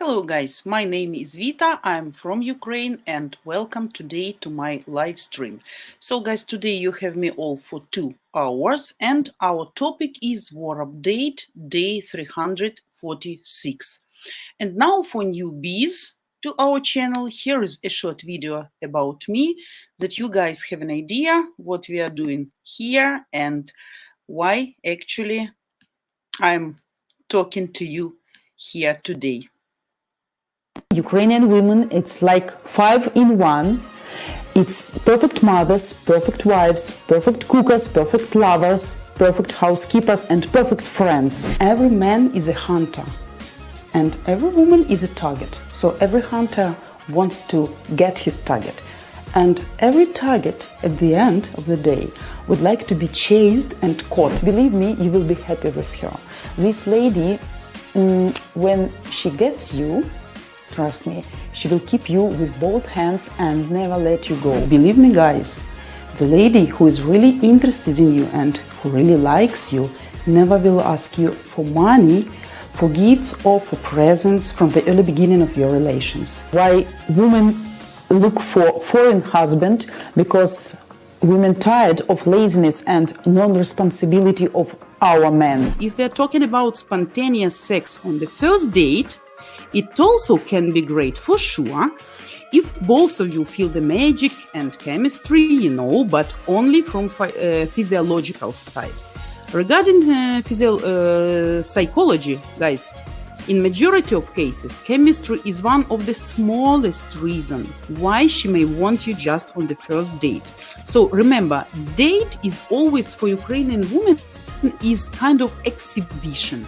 Hello guys, my name is Vita, I'm from Ukraine and welcome today to my live stream. So guys, today you have me all for 2 hours and our topic is war update day 346. And now for newbies to our channel, here is a short video about me that you guys have an idea what we are doing here and why actually I'm talking to you here today. Ukrainian women, it's like 5 in 1. It's perfect mothers, perfect wives, perfect cookers, perfect lovers, perfect housekeepers, and perfect friends. Every man is a hunter, and every woman is a target. So every hunter wants to get his target. And every target at the end of the day would like to be chased and caught. Believe me, you will be happy with her. This lady, when she gets you, trust me, she will keep you with both hands and never let you go. Believe me, guys, the lady who is really interested in you and who really likes you never will ask you for money, for gifts or for presents from the early beginning of your relations. Why women look for foreign husband? Because women tired of laziness and non-responsibility of our men. If we're talking about spontaneous sex on the first date, it also can be great for sure if both of you feel the magic and chemistry, but only from physiological side. Regarding psychology, guys, in majority of cases, chemistry is one of the smallest reasons why she may want you just on the first date. So remember, date is always for Ukrainian women is kind of exhibition.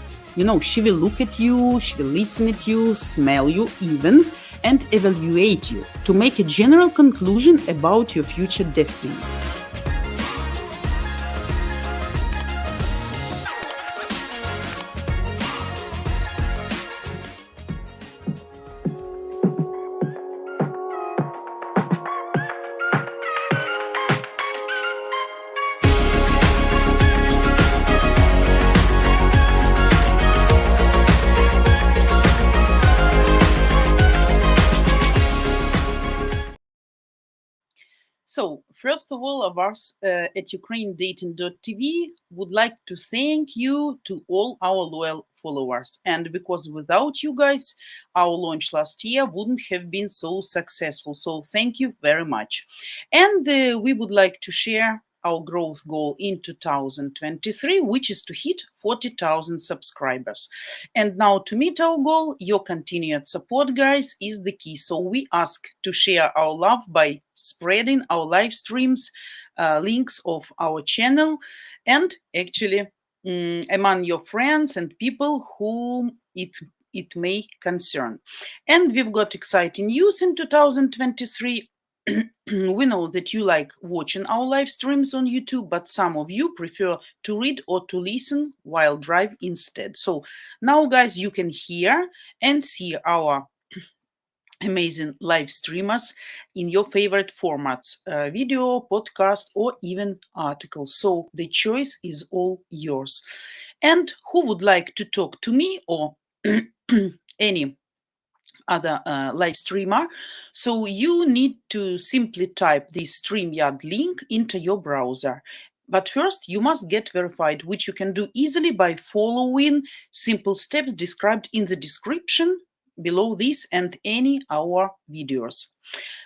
She will look at you, she will listen at you, smell you even, and evaluate you to make a general conclusion about your future destiny. So, first of all, of us at ukrainedating.tv would like to thank you to all our loyal followers. And because without you guys, our launch last year wouldn't have been so successful. So thank you very much. And we would like to share our growth goal in 2023, which is to hit 40,000 subscribers. And now to meet our goal, your continued support, guys, is the key. So we ask to share our love by spreading our live streams, links of our channel, and actually among your friends and people whom it may concern. And we've got exciting news in 2023. We know that you like watching our live streams on YouTube, but some of you prefer to read or to listen while drive instead. So now, guys, you can hear and see our amazing live streamers in your favorite formats, video, podcast, or even articles. So the choice is all yours. And who would like to talk to me or any other live streamer? So you need to simply type the Streamyard link into your browser. But first, you must get verified, which you can do easily by following simple steps described in the description below this and any our videos.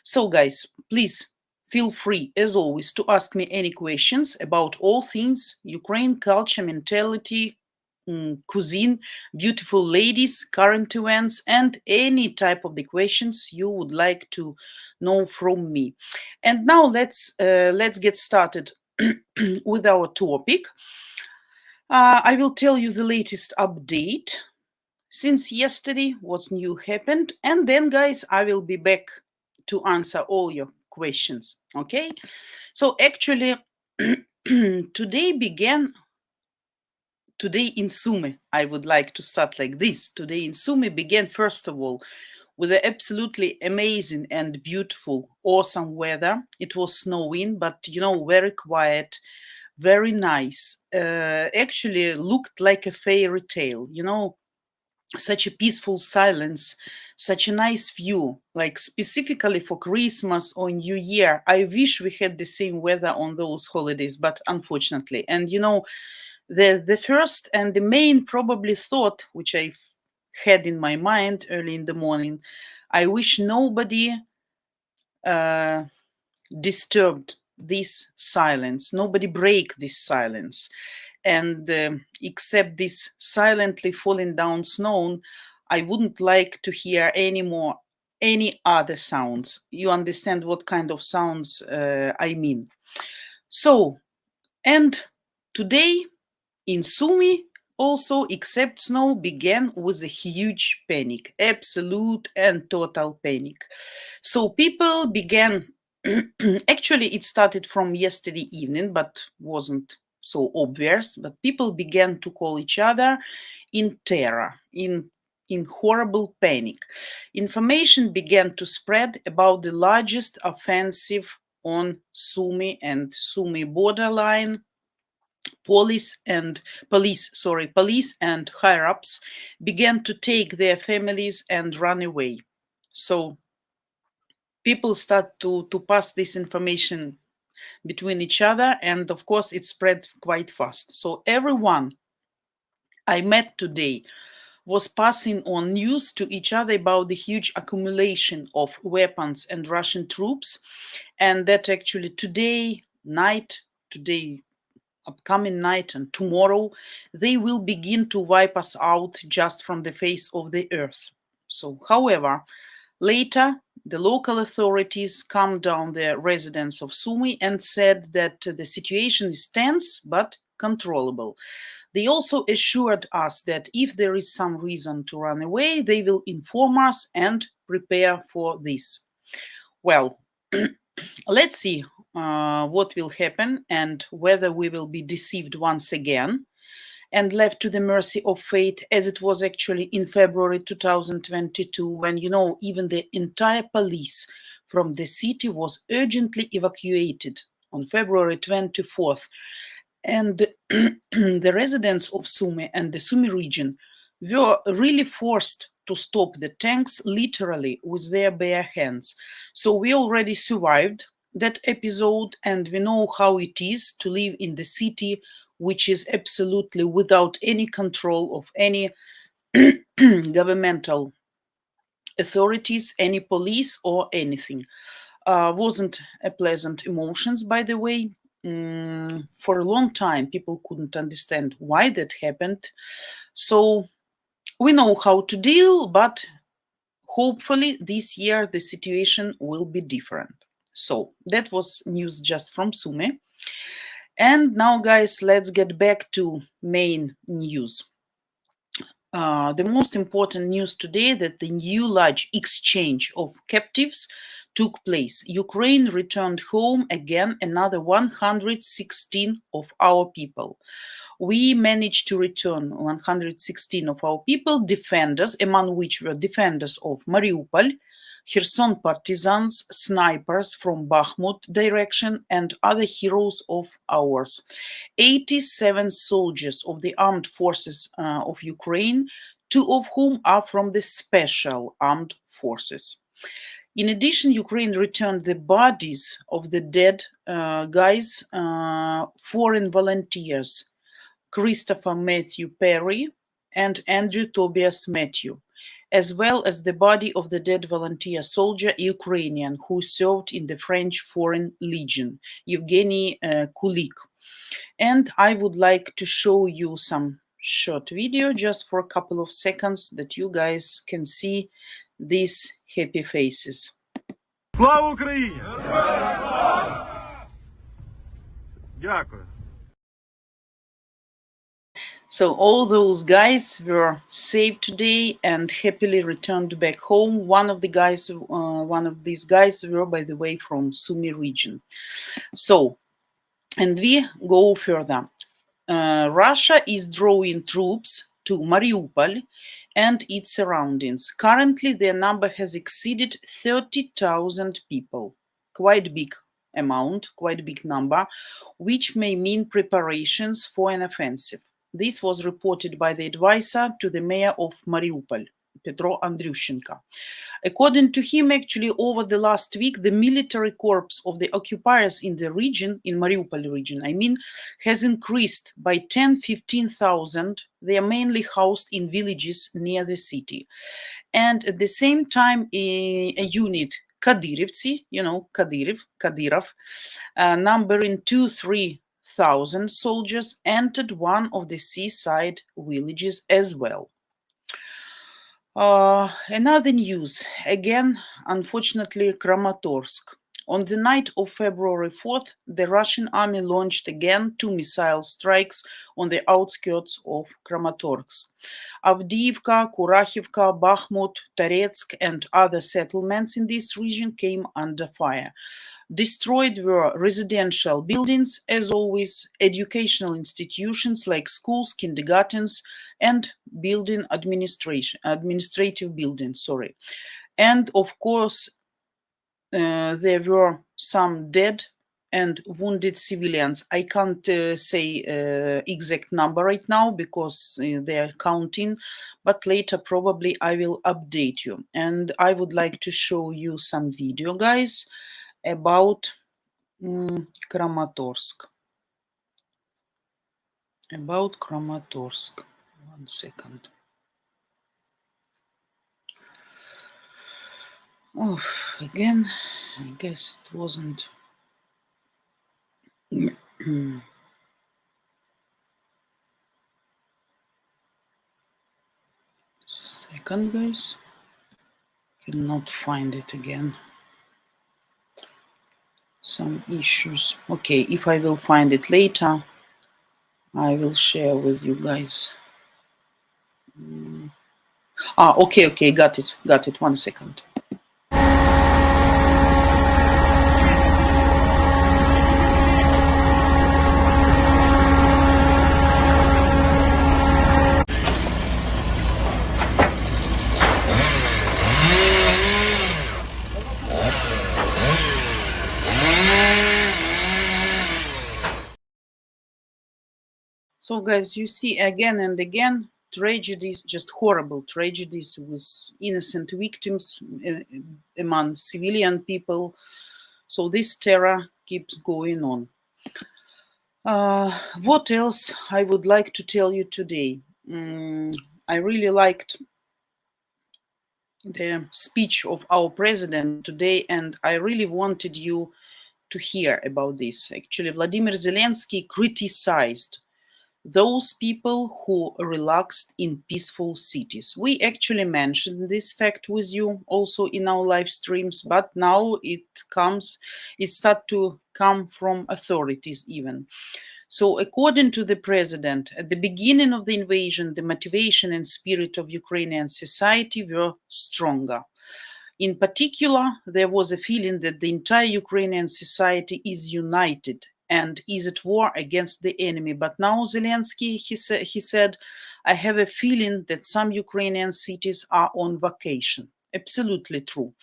So guys, please feel free, as always, to ask me any questions about all things Ukraine culture, mentality, cuisine, beautiful ladies, current events, and any type of the questions you would like to know from me. And now let's get started with our topic. I will tell you the latest update since yesterday, what's new happened, and then, guys, I will be back to answer all your questions. Okay? So actually, today in Sumy, I would like to start like this. Today in Sumy began, first of all, with the absolutely amazing and beautiful, awesome weather. It was snowing, but, very quiet, very nice. Actually looked like a fairy tale. such a peaceful silence, such a nice view, like specifically for Christmas or New Year. I wish we had the same weather on those holidays, but unfortunately. And the first and the main probably thought which I had in my mind early in the morning, I wish nobody disturbed this silence, nobody break this silence. And except this silently falling down snow, I wouldn't like to hear any other sounds. You understand what kind of sounds I mean. So, and today in Sumy, also, except snow, began with a huge panic, absolute and total panic. So people began, actually, it started from yesterday evening, but wasn't so obvious. But people began to call each other in terror, in horrible panic. Information began to spread about the largest offensive on Sumy and Sumy borderline. Police and higher ups began to take their families and run away. So people start to pass this information between each other, and of course it spread quite fast. So everyone I met today was passing on news to each other about the huge accumulation of weapons and Russian troops, and that actually today upcoming night and tomorrow, they will begin to wipe us out just from the face of the earth. So, however, later the local authorities calmed down the residents of Sumy and said that the situation is tense but controllable. They also assured us that if there is some reason to run away, they will inform us and prepare for this. Well, let's see what will happen and whether we will be deceived once again and left to the mercy of fate, as it was actually in February 2022, when, even the entire police from the city was urgently evacuated on February 24th. And the residents of Sumy and the Sumy region were really forced to stop the tanks literally with their bare hands. So we already survived that episode, and we know how it is to live in the city which is absolutely without any control of any governmental authorities, any police or anything. Wasn't a pleasant emotions, by the way. For a long time, people couldn't understand why that happened. So we know how to deal, but hopefully this year the situation will be different. So that was news just from Sumy. And now, guys, let's get back to main news. The most important news today that the new large exchange of captives took place. Ukraine returned home again another 116 of our people. We managed to return 116 of our people, defenders, among which were defenders of Mariupol, Kherson partisans, snipers from Bakhmut direction, and other heroes of ours. 87 soldiers of the armed forces of Ukraine, 2 of whom are from the special armed forces. In addition, Ukraine returned the bodies of the dead foreign volunteers, Christopher Matthew Perry and Andrew Tobias Matthew, as well as the body of the dead volunteer soldier Ukrainian who served in the French Foreign Legion, Evgeny Kulik. And I would like to show you some short video just for a couple of seconds that you guys can see these happy faces. Слава Україні! Дякую. So all those guys were saved today and happily returned back home. One of these guys were, by the way, from Sumy region. So, and we go further. Russia is drawing troops to Mariupol and its surroundings. Currently, their number has exceeded 30,000 people. Quite big amount, quite big number, which may mean preparations for an offensive. This was reported by the advisor to the mayor of Mariupol, Petro Andriushenko. According to him, actually, over the last week, the military corps of the occupiers in the region, in Mariupol region, I mean, has increased by 10-15,000. They are mainly housed in villages near the city. And at the same time, a unit, Kadyrivtsi, Kadyrov, numbering 2-3,000 soldiers, entered one of the seaside villages as well. Another news, again, unfortunately, Kramatorsk. On the night of February 4th, the Russian army launched again 2 missile strikes on the outskirts of Kramatorsk. Avdiivka, Kurakhivka, Bakhmut, Toretsk, and other settlements in this region came under fire. Destroyed were residential buildings, as always, educational institutions like schools, kindergartens, and administrative buildings, And of course, there were some dead and wounded civilians. I can't say exact number right now because they are counting, but later probably I will update you. And I would like to show you some video, guys, about Kramatorsk. About Kramatorsk. 1 second. Oh, again, I guess it wasn't. Second, guys. Cannot find it again. Some issues. Okay, if I will find it later, I will share with you guys. Okay, got it. 1 second. So, guys, you see again and again tragedies, just horrible tragedies with innocent victims among civilian people. So this terror keeps going on. What else I would like to tell you today? I really liked the speech of our president today, and I really wanted you to hear about this. Actually, Vladimir Zelensky criticized those people who relaxed in peaceful cities. We actually mentioned this fact with you also in our live streams, but now it starts to come from authorities even. So according to the president, at the beginning of the invasion, the motivation and spirit of Ukrainian society were stronger. In particular, there was a feeling that the entire Ukrainian society is united and is at war against the enemy. But now Zelensky, he said, I have a feeling that some Ukrainian cities are on vacation. Absolutely true.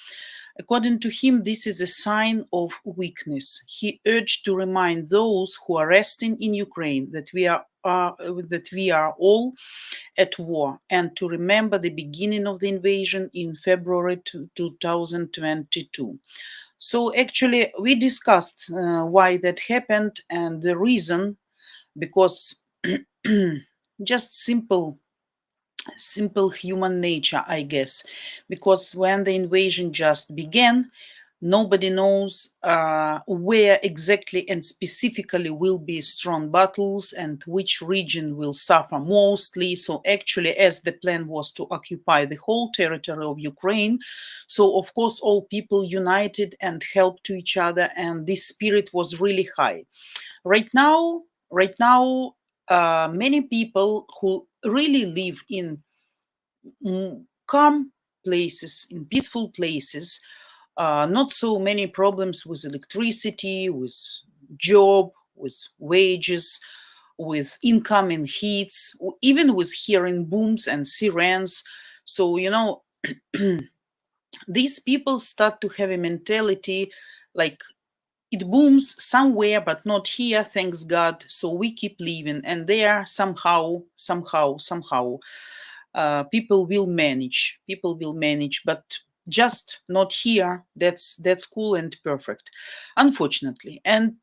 According to him, this is a sign of weakness. He urged to remind those who are resting in Ukraine that we are all at war, and to remember the beginning of the invasion in February 2022. So actually, we discussed why that happened and the reason, because just simple human nature, I guess, because when the invasion just began, nobody knows where exactly and specifically will be strong battles and which region will suffer mostly. So actually, as the plan was to occupy the whole territory of Ukraine, so of course all people united and helped to each other, and this spirit was really high. Right now, many people who really live in calm places, in peaceful places, not so many problems with electricity, with job, with wages, with income and heats, even with hearing booms and sirens. So, these people start to have a mentality like it booms somewhere, but not here, thanks God. So we keep living, and there somehow, people will manage. People will manage, but just not here. That's cool and perfect, unfortunately. And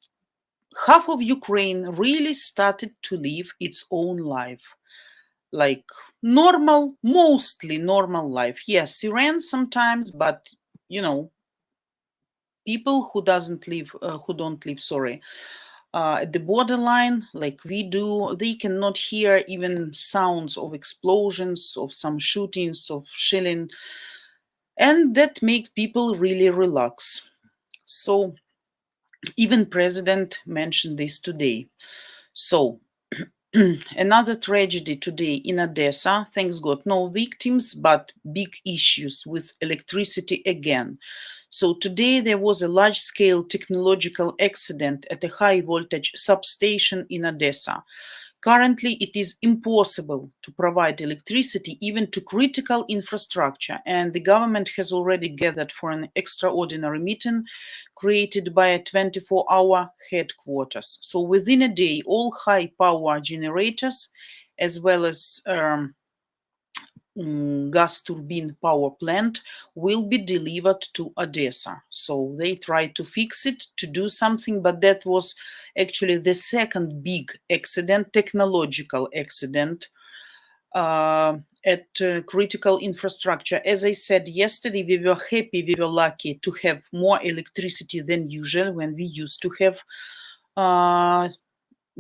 half of Ukraine really started to live its own life, like normal, mostly normal life. Yes, sirens sometimes, but you know, people who don't live, sorry, at the borderline, like we do, they cannot hear even sounds of explosions, of some shootings, of shelling, and that makes people really relax. So even president mentioned this today. So another tragedy today in Odessa. Thanks God, no victims, but big issues with electricity again. So today there was a large-scale technological accident at a high-voltage substation in Odessa. Currently, it is impossible to provide electricity even to critical infrastructure, and the government has already gathered for an extraordinary meeting created by a 24-hour headquarters. So within a day, all high-power generators, as well as gas turbine power plant, will be delivered to Odessa. So they tried to fix it, to do something, but that was actually the second big accident, technological accident, at critical infrastructure. As I said yesterday, we were happy, we were lucky to have more electricity than usual when we used to have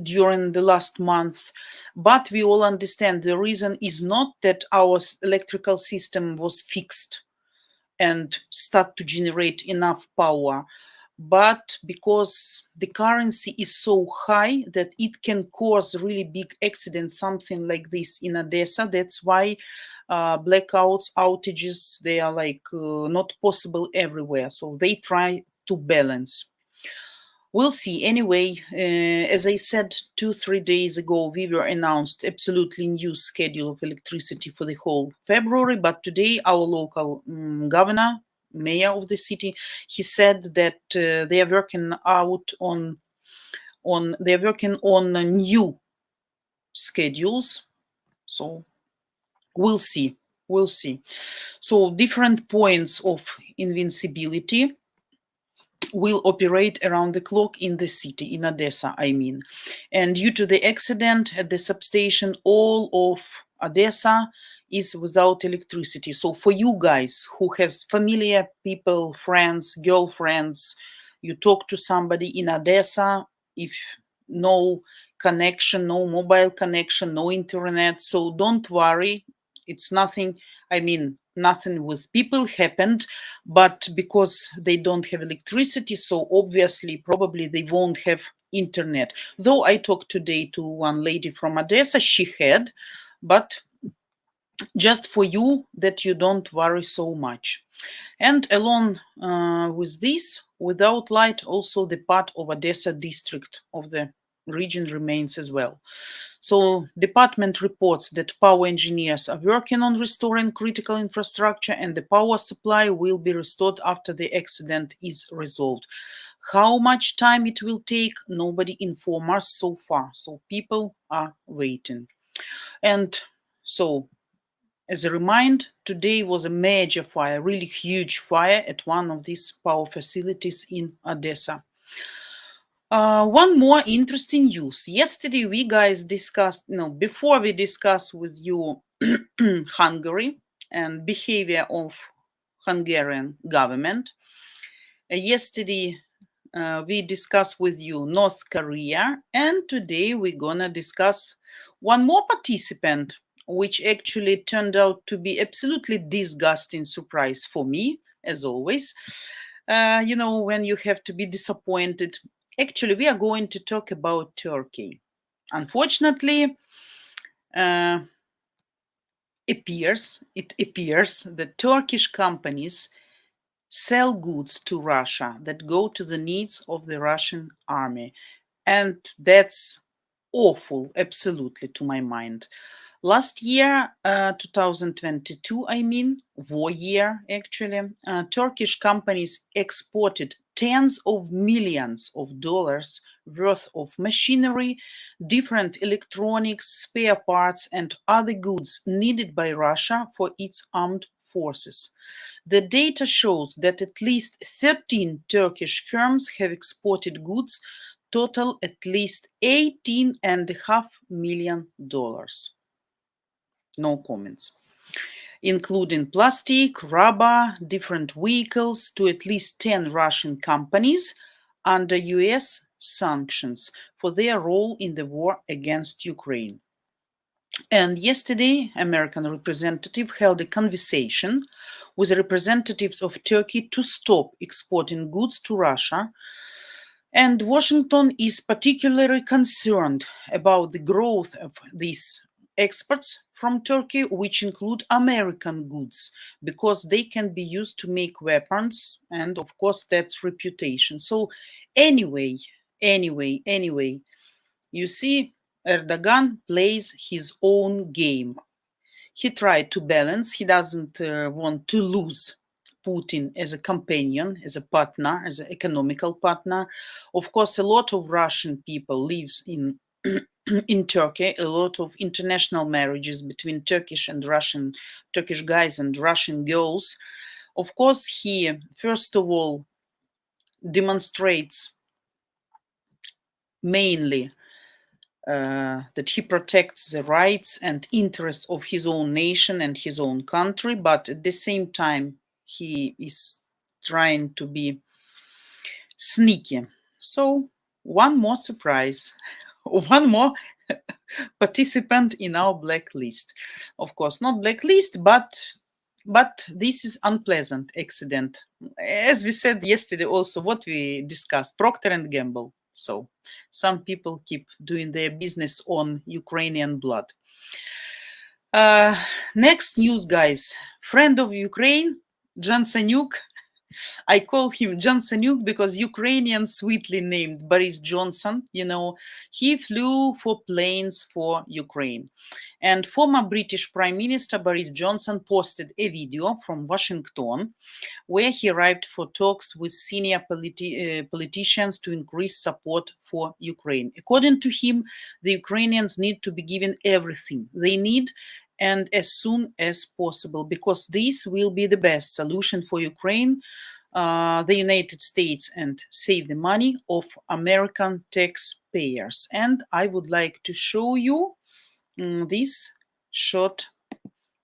during the last month. But we all understand the reason is not that our electrical system was fixed and start to generate enough power, but because the currency is so high that it can cause really big accidents, something like this in Odessa. That's why blackouts, outages, they are like not possible everywhere. So they try to balance. We'll see. Anyway, as I said 2-3 days ago, we were announced absolutely new schedule of electricity for the whole February. But today, our local governor, mayor of the city, he said that they are working out on they are working on new schedules. So we'll see. We'll see. So different points of invincibility will operate around the clock in the city, in Odessa, I mean. And due to the accident at the substation, all of Odessa is without electricity. So for you guys who has familiar people, friends, girlfriends, you talk to somebody in Odessa, if no connection, no mobile connection, no internet, so don't worry. It's nothing, I mean, nothing with people happened, but because they don't have electricity, so obviously probably they won't have internet. Though I talked today to one lady from Odessa, she had, but just for you that you don't worry so much. And along with this, without light, also the part of Odessa district of the region remains as well. So department reports that power engineers are working on restoring critical infrastructure, and the power supply will be restored after the accident is resolved. How much time it will take, nobody informed us so far. So people are waiting. And so as a reminder, today was a major fire, really huge fire at one of these power facilities in Odessa. One more interesting news. Yesterday, we guys discussed, before we discussed with you Hungary and behavior of Hungarian government, yesterday we discussed with you North Korea, and today we're gonna discuss one more participant, which actually turned out to be absolutely disgusting surprise for me, as always. When you have to be disappointed. Actually, we are going to talk about Turkey. Unfortunately, it appears that Turkish companies sell goods to Russia that go to the needs of the Russian army. And that's awful, absolutely, to my mind. Last year, 2022, I mean, war year actually, Turkish companies exported tens of millions of dollars worth of machinery, different electronics, spare parts, and other goods needed by Russia for its armed forces. The data shows that at least 13 Turkish firms have exported goods total at least $18.5 million. No comments. Including plastic, rubber, different vehicles to at least 10 Russian companies under US sanctions for their role in the war against Ukraine. And yesterday, American representative held a conversation with representatives of Turkey to stop exporting goods to Russia. And Washington is particularly concerned about the growth of these exports from Turkey, which include American goods, because they can be used to make weapons, and of course that's reputation. So anyway, you see, Erdogan plays his own game. He tried to balance. He doesn't want to lose Putin as a companion, as a partner, as an economical partner. Of course, a lot of Russian people lives in in Turkey. A lot of international marriages between Turkish guys and Russian girls. Of course, he first of all demonstrates mainly that he protects the rights and interests of his own nation and his own country, but at the same time, he is trying to be sneaky. So, one more surprise, one more participant in our blacklist. Of course, not blacklist, but this is unpleasant accident. As we said yesterday, also what we discussed, Procter and Gamble. So some people keep doing their business on Ukrainian blood. Next news, guys. Friend of Ukraine, Jansenuk. I call him Jansenuk because Ukrainian sweetly named Boris Johnson, he flew for planes for Ukraine. And former British Prime Minister Boris Johnson posted a video from Washington where he arrived for talks with senior politicians to increase support for Ukraine. According to him, the Ukrainians need to be given everything they need and as soon as possible, because this will be the best solution for Ukraine, the United States, and save the money of American taxpayers. And I would like to show you this short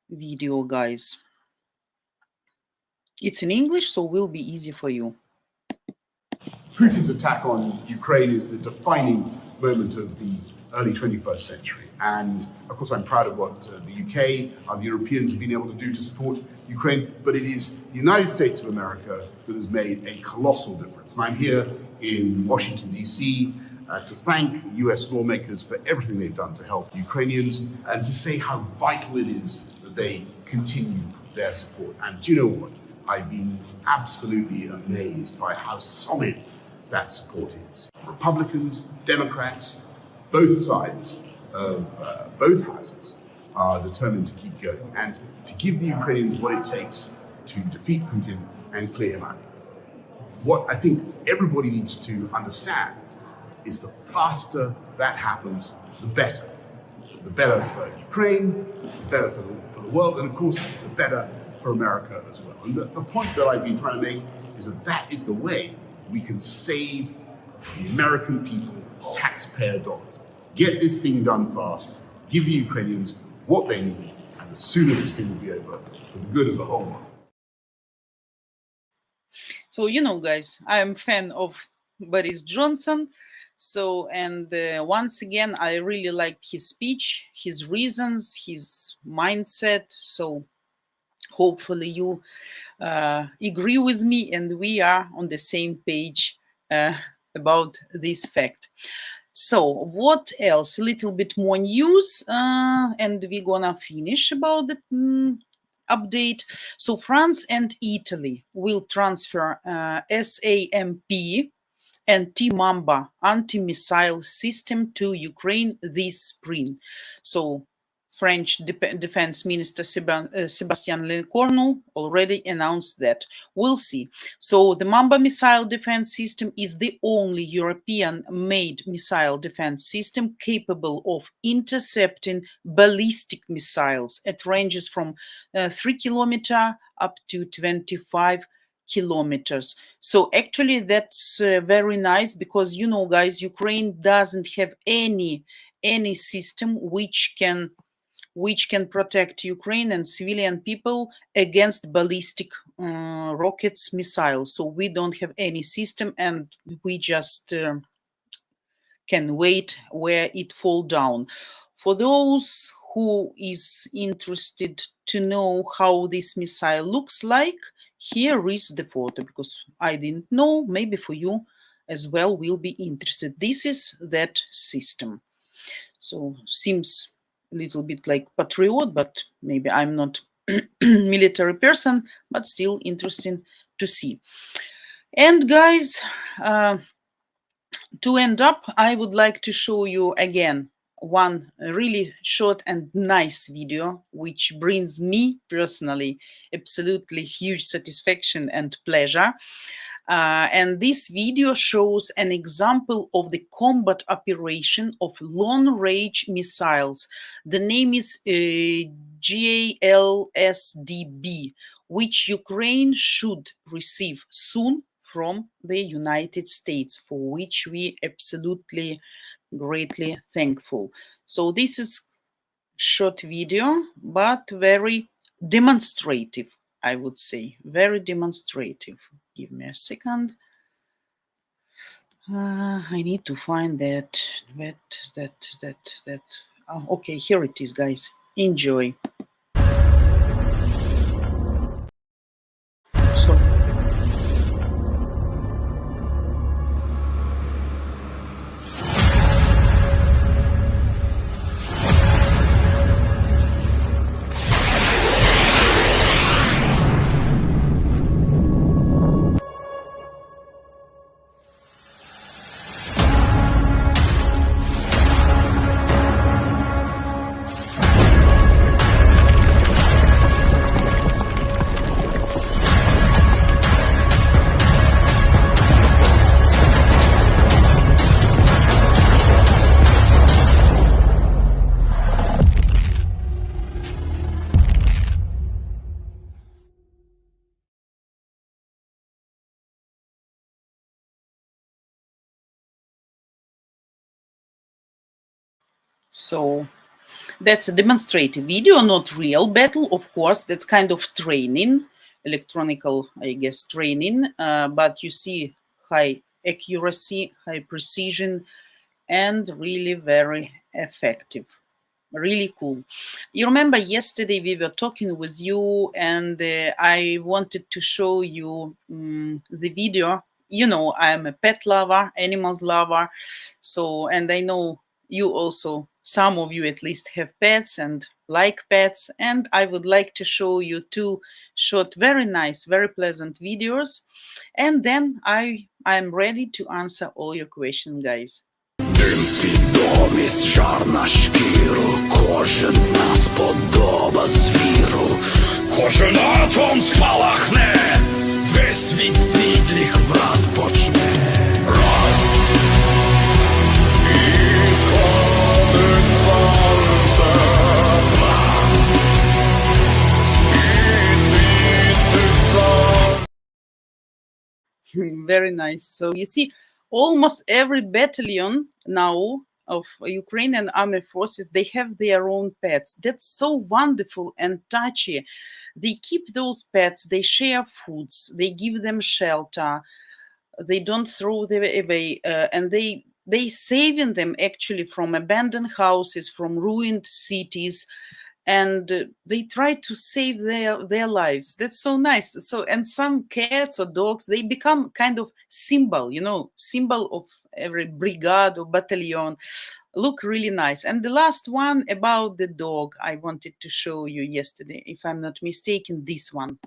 video, guys. It's in English, so will be easy for you. Putin's attack on Ukraine is the defining moment of the early 21st century. And of course, I'm proud of what the UK and the Europeans have been able to do to support Ukraine, but it is the United States of America that has made a colossal difference. And I'm here in Washington, D.C., to thank US lawmakers for everything they've done to help Ukrainians and to say how vital it is that they continue their support. And do you know what? I've been absolutely amazed by how solid that support is. Republicans, Democrats, both sides of both houses are determined to keep going and to give the Ukrainians what it takes to defeat Putin and clear him out. What I think everybody needs to understand is the faster that happens, the better. The better for Ukraine, the better for the world, and of course, the better for America as well. And the point that I've been trying to make is that that is the way we can save the American people taxpayer dollars. Get this thing done fast, give the Ukrainians what they need, and the sooner this thing will be over, for the good of the whole world. So, guys, I am a fan of Boris Johnson. So, and once again, I really liked his speech, his reasons, his mindset. So, hopefully you agree with me and we are on the same page about this fact. So what else? A little bit more news and we're gonna finish about the update. So France and Italy will transfer SAMP and T-Mamba anti-missile system to Ukraine this spring. So French Defense Minister Sebastien Lecornu already announced that. We'll see. So the Mamba missile defense system is the only European-made missile defense system capable of intercepting ballistic missiles at ranges from 3 kilometers up to 25 kilometers. So actually that's very nice because, you know, guys, Ukraine doesn't have any system which can protect Ukraine and civilian people against ballistic rockets, missiles. So we don't have any system, and we just can wait where it fall down. For those who is interested to know how this missile looks like, here is the photo, because I didn't know, maybe for you as well will be interested. This is that system. So seems a little bit like Patriot, but maybe I'm not military person, but still interesting to see. And guys, to end up, I would like to show you again one really short and nice video, which brings me personally absolutely huge satisfaction and pleasure. And this video shows an example of the combat operation of long-range missiles. The name is GALSDB, which Ukraine should receive soon from the United States, for which we absolutely greatly thankful. So this is short video, but very demonstrative, I would say, very demonstrative. Give me a second. I need to find that. Oh, okay, here it is, guys. Enjoy. Sorry. So that's a demonstrative video, not real battle, of course. That's kind of training, electronical, I guess, training. But you see high accuracy, high precision, and really very effective. Really cool. You remember yesterday we were talking with you, and I wanted to show you the video. You know, I'm a pet lover, animals lover. So, and I know you also, some of you at least, have pets and like pets. And I would like to show you two short, very nice, very pleasant videos. And then I'm ready to answer all your questions, guys. Свідомість, жар на шкіру, кожен з нас подоба звіру, кожен атом спалахне, весь світ підліх враз почне. Раз, і сходить сонце, два, і світить сон. Very nice. So you see, almost every battalion now of Ukrainian armed forces, they have their own pets. That's so wonderful and touchy. They keep those pets, they share foods, they give them shelter, they don't throw them away, and they saving them actually from abandoned houses, from ruined cities, and they try to save their lives. That's so nice. So, and some cats or dogs, they become kind of symbol, you know, symbol of every brigade or battalion. Look really nice. And the last one about the dog, I wanted to show you yesterday, if I'm not mistaken, this one.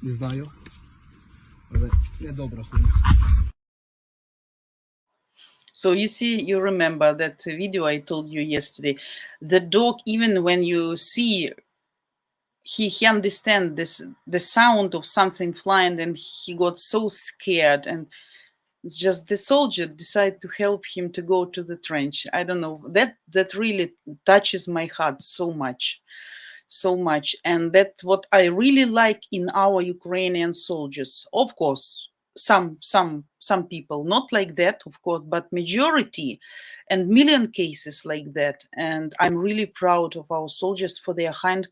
Не знаю. Але недобра хуйня. So you see, you remember that video I told you yesterday. The dog, even when you see, he understand the sound of something flying, and he got so scared, and it's just the soldier decided to help him to go to the trench. I don't know, that really touches my heart so much, so much. And that's what I really like in our Ukrainian soldiers. Of course, some people not like that, of course, but majority and million cases like that. And I'm really proud of our soldiers for their kind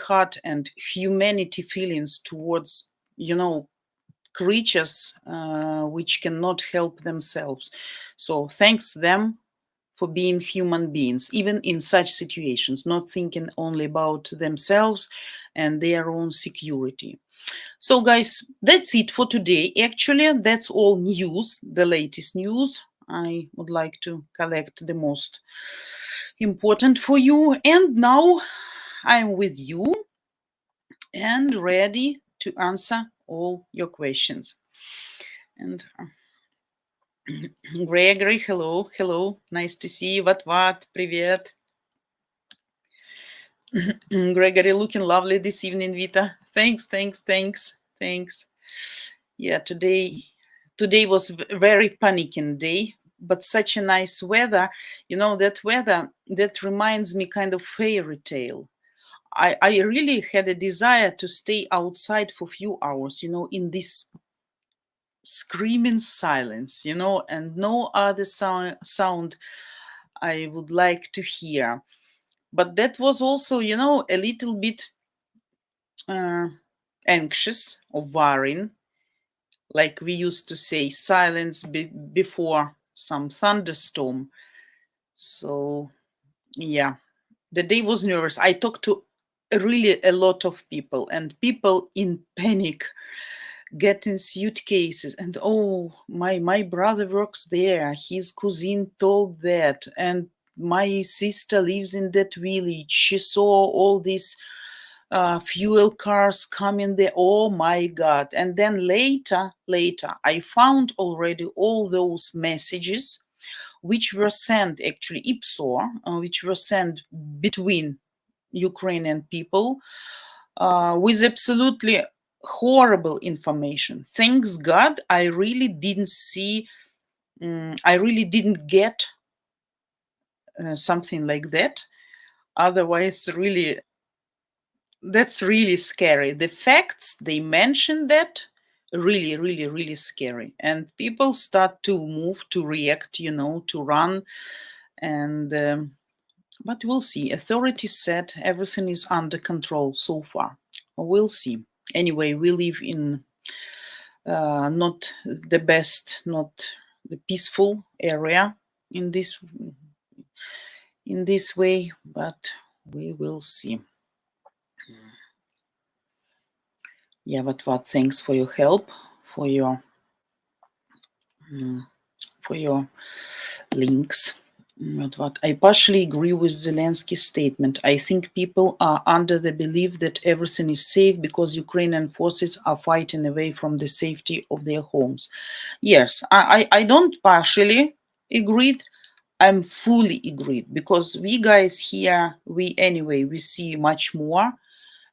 heart and humanity feelings towards, creatures which cannot help themselves. So thanks them for being human beings, even in such situations, not thinking only about themselves and their own security. So guys, that's it for today. Actually, that's all news, the latest news. I would like to collect the most important for you. And now I'm with you and ready to answer all your questions. And Gregory, hello, nice to see you. What, привет. Gregory, looking lovely this evening, Vita. Thanks. Yeah, today was very panicking day, but such a nice weather. That weather, that reminds me kind of fairy tale. I really had a desire to stay outside for a few hours, in this screaming silence, and no other sound I would like to hear. But that was also, a little bit anxious or worrying, like we used to say, silence before some thunderstorm. So, yeah, the day was nervous. I talked to really a lot of people, and people in panic, getting suitcases. And oh, my brother works there. His cousin told that, and my sister lives in that village. She saw all these fuel cars coming there. Oh my God. And then later, I found already all those messages which were sent, actually IPSOR, which were sent between Ukrainian people with absolutely horrible information. Thanks God, I really didn't see, I really didn't get something like that. Otherwise, really, that's really scary. The facts they mentioned that really scary, and people start to move, to react, to run, and but we'll see. Authorities said everything is under control so far. We'll see. Anyway, we live in not the best, not the peaceful area in this way, but we will see. Yeah, but what? Thanks for your help, for your links. But what? I partially agree with Zelensky's statement. I think people are under the belief that everything is safe because Ukrainian forces are fighting away from the safety of their homes. Yes, I don't partially agree. I'm fully agreed, because we guys here, we see much more,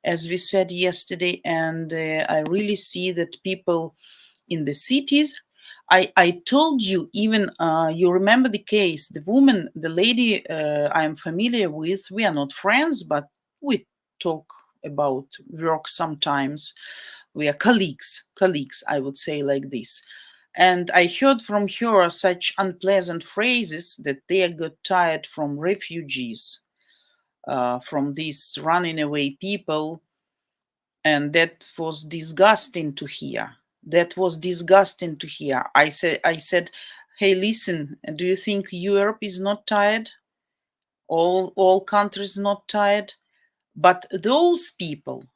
as we said yesterday, and I really see that people in the cities. I told you, even you remember the case, the woman, the lady I'm familiar with. We are not friends, but we talk about work sometimes. We are colleagues, I would say, like this. And I heard from her such unpleasant phrases that they got tired from refugees, from these running away people. And that was disgusting to hear. I said, hey, listen, do you think Europe is not tired? All countries not tired? But those people,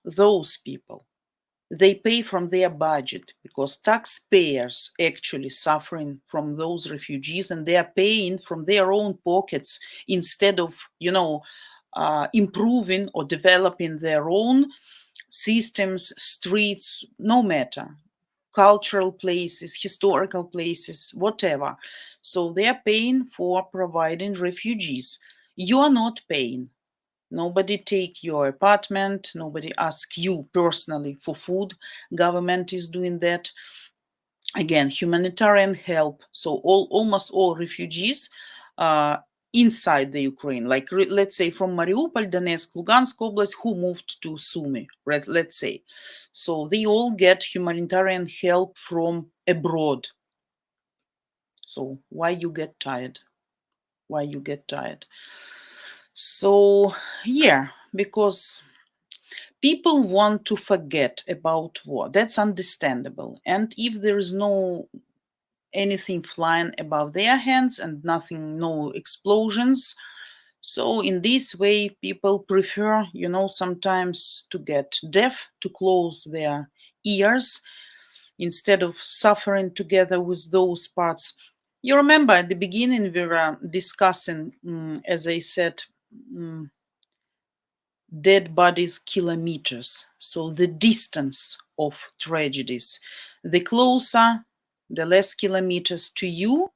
they pay from their budget, because taxpayers actually suffering from those refugees, and they are paying from their own pockets instead of, improving or developing their own systems, streets, no matter, cultural places, historical places, whatever. So they are paying for providing refugees. You are not paying. Nobody take your apartment. Nobody ask you personally for food. Government is doing that. Again, humanitarian help. So almost all refugees inside the Ukraine, like let's say from Mariupol, Donetsk, Lugansk Oblast, who moved to Sumy, right, let's say. So they all get humanitarian help from abroad. So why you get tired? Why you get tired? So yeah, because people want to forget about war. That's understandable. And if there is no anything flying above their heads and nothing, no explosions, so in this way people prefer, sometimes to get deaf, to close their ears instead of suffering together with those parts. You remember at the beginning we were discussing, as I said, dead bodies kilometers. So the distance of tragedies, the closer, the less kilometers to you,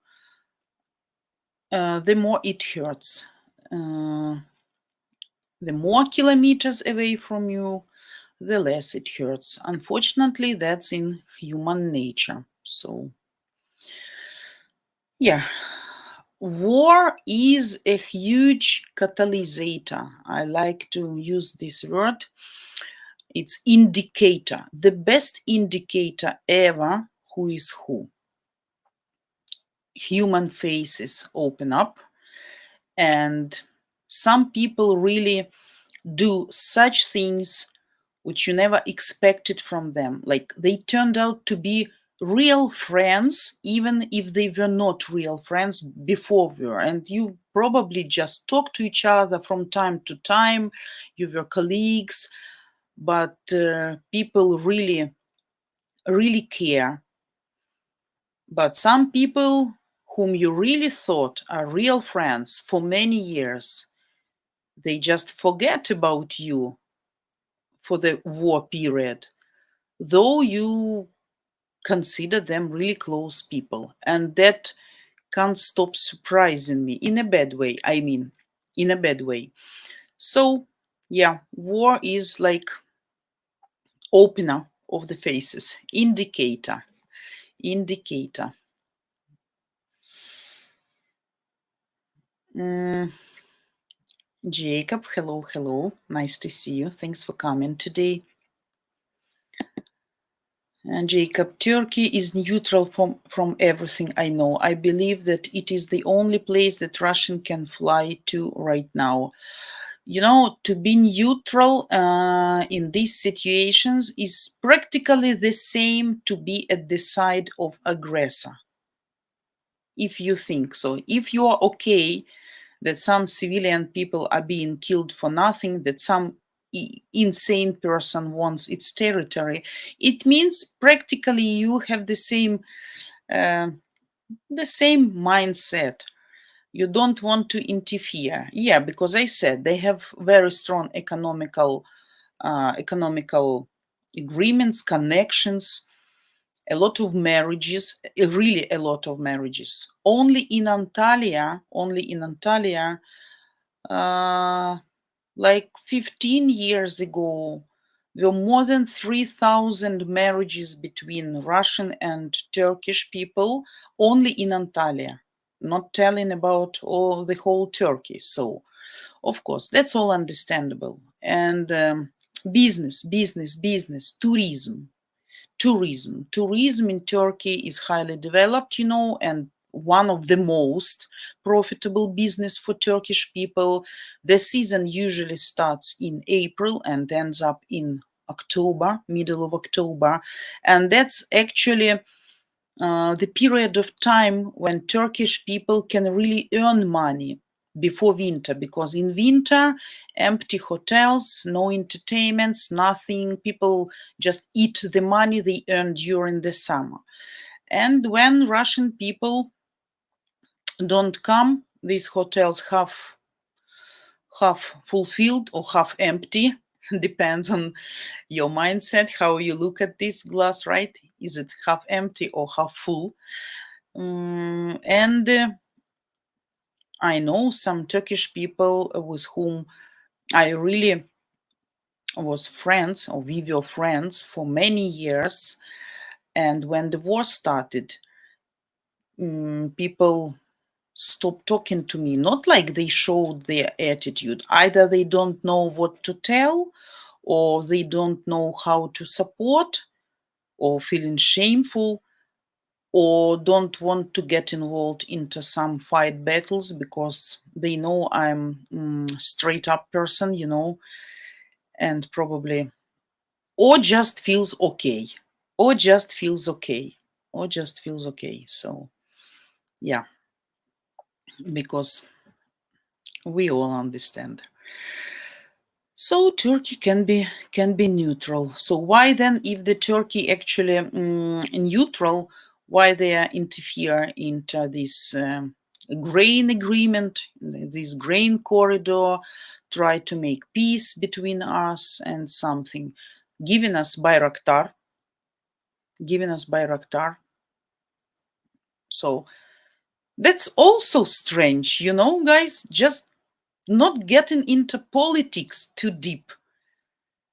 the more it hurts. The more kilometers away from you, the less it hurts. Unfortunately, that's in human nature. So, yeah, war is a huge catalyst. I like to use this word. It's indicator, the best indicator ever who is who. Human faces open up, and some people really do such things which you never expected from them. Like they turned out to be real friends, even if they were not real friends before we were. And you probably just talk to each other from time to time. You were colleagues, but people really, really care. But some people whom you really thought are real friends for many years, they just forget about you for the war period, though you consider them really close people. And that can't stop surprising me in a bad way. I mean, in a bad way. So, yeah, war is like opener of the faces, indicator. Jacob, hello. Nice to see you. Thanks for coming today. And Jacob, Turkey is neutral from everything I know. I believe that it is the only place that Russian can fly to right now. To be neutral in these situations is practically the same to be at the side of aggressor. If you think so, if you are okay that some civilian people are being killed for nothing, that some insane person wants its territory, it means practically you have the same mindset. You don't want to interfere. Yeah, because I said they have very strong economical agreements, connections, a lot of marriages, really a lot of marriages. Only in Antalya, like 15 years ago, there were more than 3,000 marriages between Russian and Turkish people only in Antalya, not telling about the whole Turkey. So, of course, that's all understandable. And business, tourism in Turkey is highly developed, and one of the most profitable business for Turkish people. The season usually starts in April and ends up in October, middle of October. And that's actually the period of time when Turkish people can really earn money before winter, because in winter, empty hotels, no entertainments, nothing. People just eat the money they earn during the summer. And when Russian people don't come, these hotels half fulfilled or half empty. depends on your mindset, how you look at this glass, right? Is it half empty or half full? And I know some Turkish people with whom I really was friends, or we were friends for many years. And when the war started, people stopped talking to me. Not like they showed their attitude. Either they don't know what to tell, or they don't know how to support, or feeling shameful, or don't want to get involved into some fight battles because they know I'm straight up person, and probably, or just feels okay, or just feels okay, or just feels okay. So yeah, because we all understand. So Turkey can be neutral. So why then, if the Turkey actually neutral, why they interfere into this grain agreement, this grain corridor, try to make peace between us and something, giving us Bayraktar, So that's also strange, guys, just not getting into politics too deep.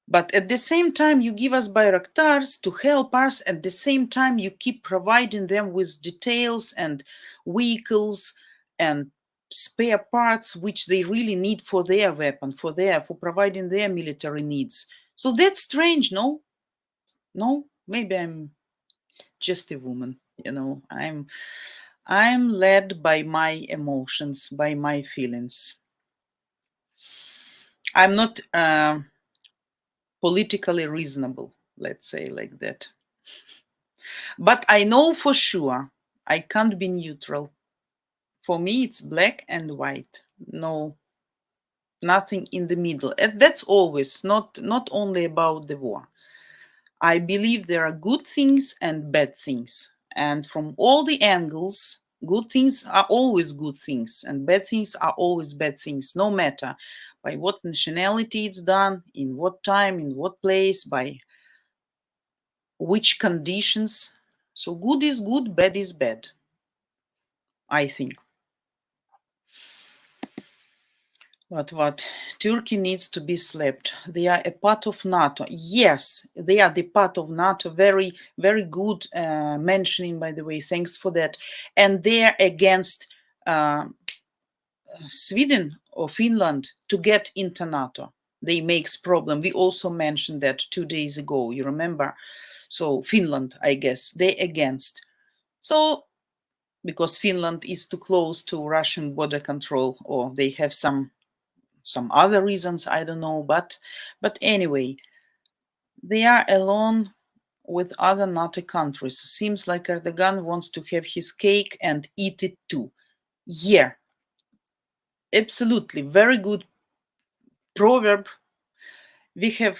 But at the same time, you give us Bayraktars to help us. At the same time, you keep providing them with details and vehicles and spare parts which they really need for their weapon, for providing their military needs. So that's strange, no? No? Maybe I'm just a woman, I'm led by my emotions, by my feelings. I'm not politically reasonable, let's say like that. But I know for sure I can't be neutral. For me, it's black and white. No, nothing in the middle. And that's always not only about the war. I believe there are good things and bad things. And from all the angles, good things are always good things, and bad things are always bad things, no matter by what nationality it's done, in what time, in what place, by which conditions. So good is good, bad is bad, I think. But what? Turkey needs to be slapped. They are a part of NATO. Yes, they are the part of NATO. Very, very good mentioning, by the way. Thanks for that. And they are against Sweden or Finland to get into NATO. They makes problem. We also mentioned that 2 days ago. You remember? So Finland, I guess, they against. So because Finland is too close to Russian border control, or they have some other reasons, I don't know, but anyway, they are alone with other NATO countries. Seems like Erdogan wants to have his cake and eat it too. Yeah, absolutely, very good proverb. We have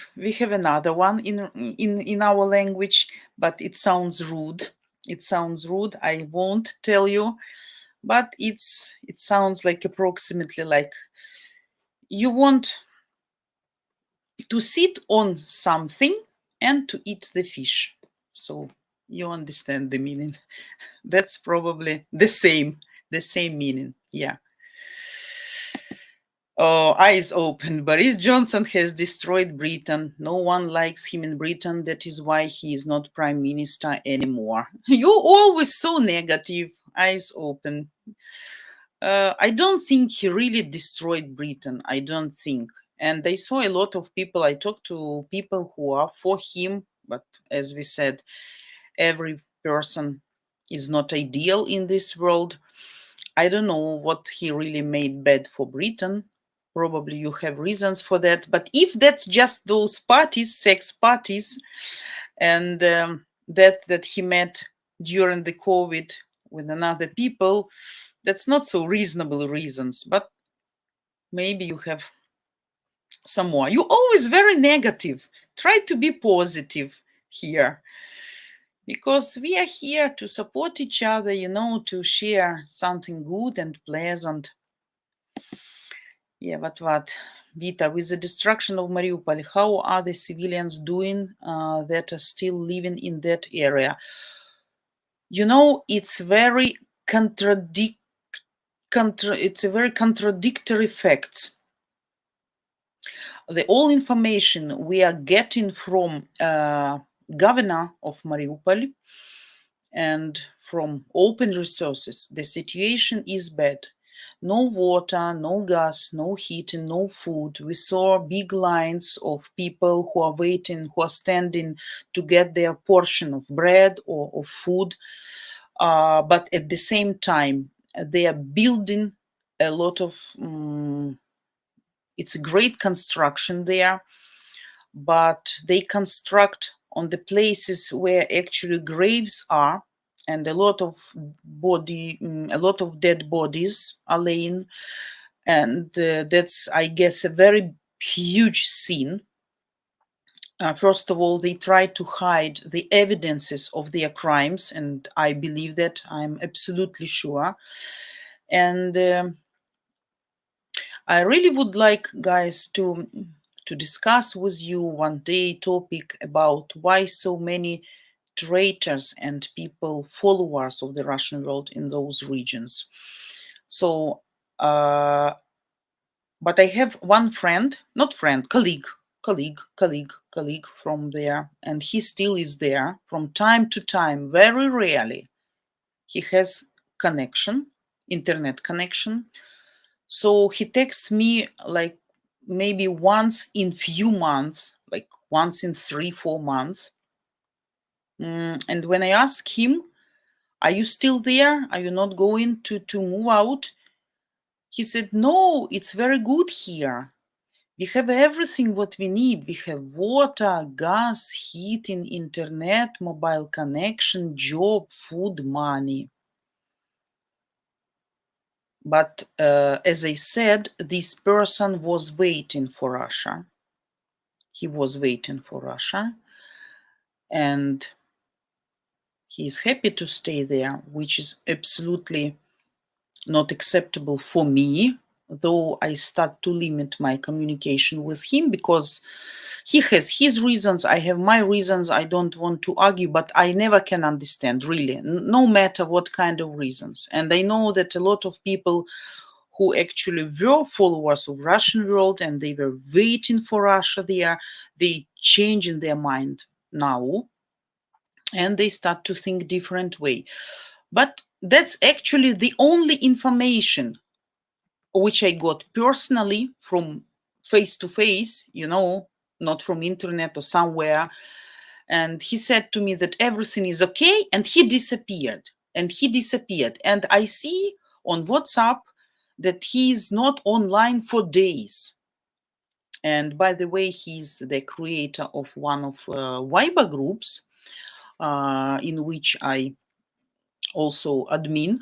another one in our language, but it sounds rude. I won't tell you, but it sounds like approximately like you want to sit on something and to eat the fish. So you understand the meaning. That's probably the same meaning. Yeah. Oh, eyes open. Boris Johnson has destroyed Britain. No one likes him in Britain. That is why he is not prime minister anymore. You're always so negative. Eyes open. I don't think he really destroyed Britain. I don't think. And I saw a lot of people, I talked to people who are for him, but as we said, every person is not ideal in this world. I don't know what he really made bad for Britain. Probably you have reasons for that. But if that's just those parties, sex parties, and that he met during the COVID with another people, that's not so reasonable reasons. But maybe you have some more. You're always very negative. Try to be positive here, because we are here to support each other, to share something good and pleasant. Yeah, but what? Vita, with the destruction of Mariupol, how are the civilians doing that are still living in that area? You know, it's very it's a very contradictory facts. The all information we are getting from governor of Mariupol and from open resources, the situation is bad. No water, no gas, no heating, no food. We saw big lines of people who are waiting, who are standing to get their portion of bread or of food. But at the same time, they are building a lot of, it's a great construction there, but they construct on the places where actually graves are, and a lot of dead bodies are laying, and that's, I guess, a very huge sin. First of all, they try to hide the evidences of their crimes, and I believe that, I'm absolutely sure. And I really would like, guys, to discuss with you one day topic about why so many traitors and people, followers of the Russian world in those regions. So, but I have one friend, not friend, colleague from there, and he still is there from time to time, very rarely. He has connection, internet connection. So he texts me like maybe once in few months, like once in 3-4 months. And when I ask him, are you still there? Are you not going to move out? He said, no, it's very good here. We have everything what we need. We have water, gas, heating, internet, mobile connection, job, food, money. But as I said, this person was waiting for Russia. He was waiting for Russia. And he is happy to stay there, which is absolutely not acceptable for me, though I start to limit my communication with him because he has his reasons, I have my reasons. I don't want to argue, but I never can understand, really, no matter what kind of reasons. And I know that a lot of people who actually were followers of Russian world and they were waiting for Russia there, they change in their mind now and they start to think different way. But that's actually the only information which I got personally from face to face, you know, not from internet or somewhere. And he said to me that everything is okay, and he disappeared. And I see on WhatsApp that he is not online for days. And by the way, he's the creator of one of Viber groups in which I also admin.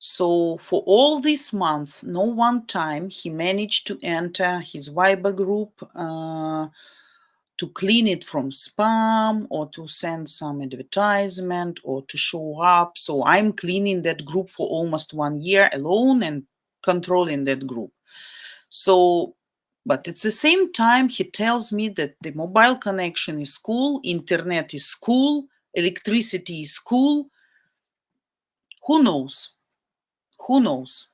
So for all this month, no one time he managed to enter his Viber group to clean it from spam or to send some advertisement or to show up. So I'm cleaning that group for almost 1 year alone and controlling that group. So, but at the same time, he tells me that the mobile connection is cool, internet is cool, electricity is cool. Who knows? Who knows?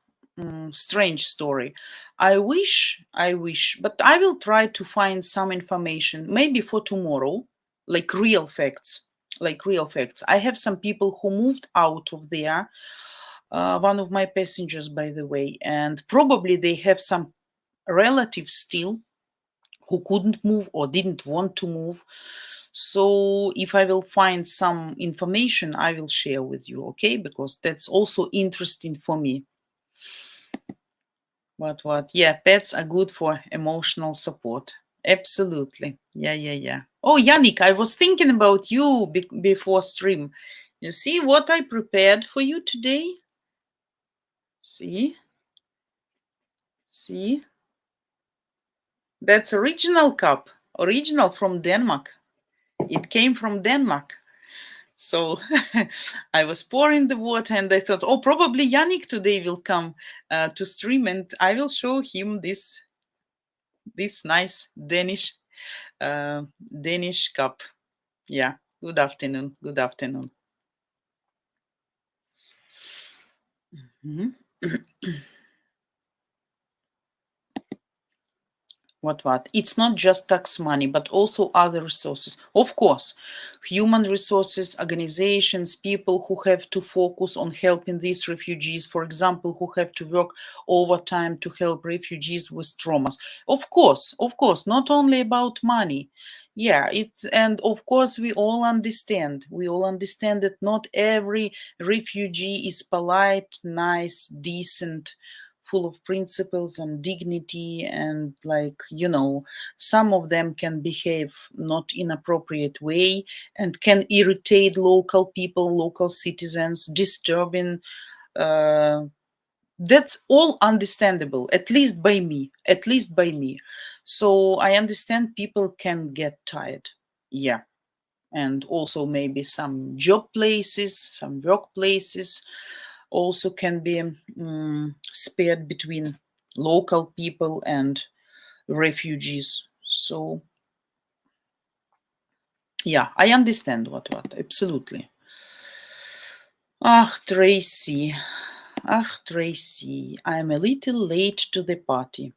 Strange story. I wish, but I will try to find some information, maybe for tomorrow, like real facts. I have some people who moved out of there. One of my passengers, by the way, and probably they have some relatives still who couldn't move or didn't want to move. So if I will find some information, I will share with you, okay? Because that's also interesting for me. What? Yeah, pets are good for emotional support. Absolutely. Yeah. Oh, Yannick, I was thinking about you before stream. You see what I prepared for you today? See? That's original cup. Original from Denmark. It came from Denmark. So I was pouring the water and I thought, oh, probably Yannick today will come to stream and I will show him this this nice Danish cup. Yeah. Good afternoon. Good afternoon. Mhm. What? It's not just tax money, but also other resources. Of course, human resources, organizations, people who have to focus on helping these refugees, for example, who have to work overtime to help refugees with traumas. Of course, not only about money. Yeah, it's, and of course we all understand. We all understand that not every refugee is polite, nice, decent, full of principles and dignity, and like, some of them can behave not in appropriate way and can irritate local people, local citizens, disturbing. uh, that's all understandable, at least by me. So I understand people can get tired. Yeah. And also maybe some job places, some workplaces also can be spared between local people and refugees. So yeah, I understand what absolutely. Tracy. Tracy, I'm a little late to the party.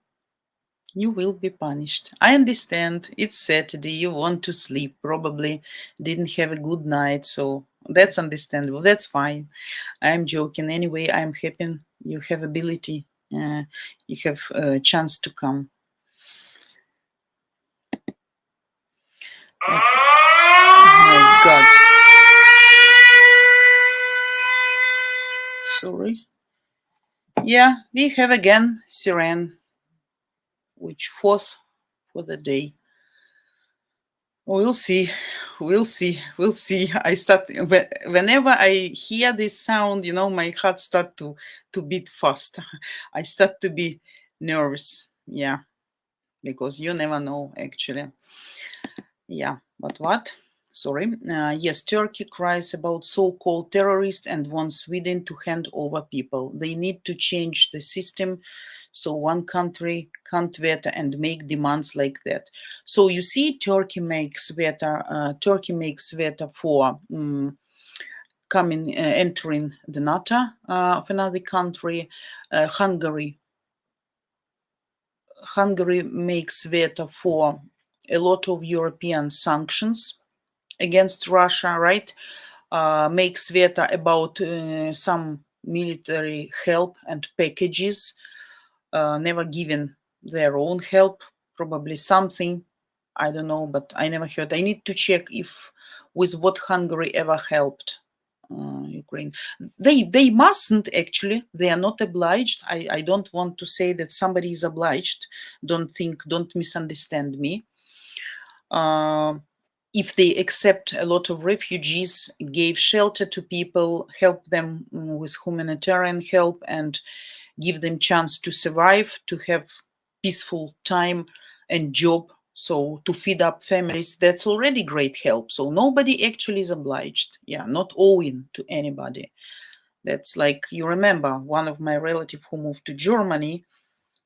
You will be punished. I understand. It's Saturday. You want to sleep. Probably didn't have a good night. So that's understandable. That's fine. I'm joking. Anyway, I'm happy you have ability. You have a chance to come. Oh my God. Sorry. Yeah, we have again siren, which fourth for the day. We'll see. We'll see. I start whenever I hear this sound, my heart start to beat fast. I start to be nervous. Yeah, because you never know actually. Yeah, but what? Sorry. Yes, Turkey cries about so-called terrorists and wants Sweden to hand over people. They need to change the system so one country can't veto and make demands like that. So you see, Turkey makes veto for entering the NATO of another country. Hungary makes veto for a lot of European sanctions against Russia, right? Makes veto about some military help and packages, never given their own help, probably something, I don't know, but I never heard. I need to check if with what Hungary ever helped Ukraine. They mustn't actually. They are not obliged. I don't want to say that somebody is obliged. Don't misunderstand me. If they accept a lot of refugees, gave shelter to people, help them with humanitarian help, and give them chance to survive, to have peaceful time and job, so to feed up families, that's already great help. So nobody actually is obliged. Yeah, not owing to anybody. That's like, you remember one of my relative who moved to Germany,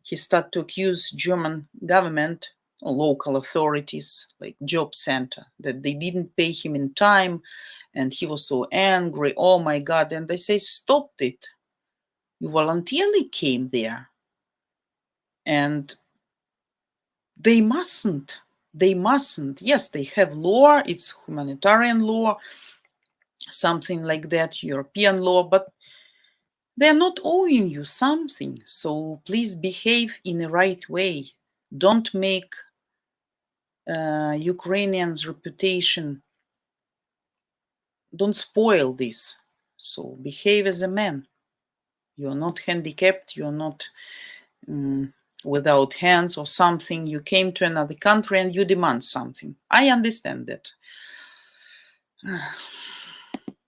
he started to accuse German government, local authorities, like job center, that they didn't pay him in time, and he was so angry. Oh my God. And they say, stop it. You voluntarily came there. And they mustn't. Yes, they have law. It's humanitarian law, something like that, European law, but they're not owing you something. So please behave in the right way. Don't make Ukrainians' reputation, don't spoil this. So behave as a man. You're not handicapped, you're not without hands or something. You came to another country and you demand something. I understand that.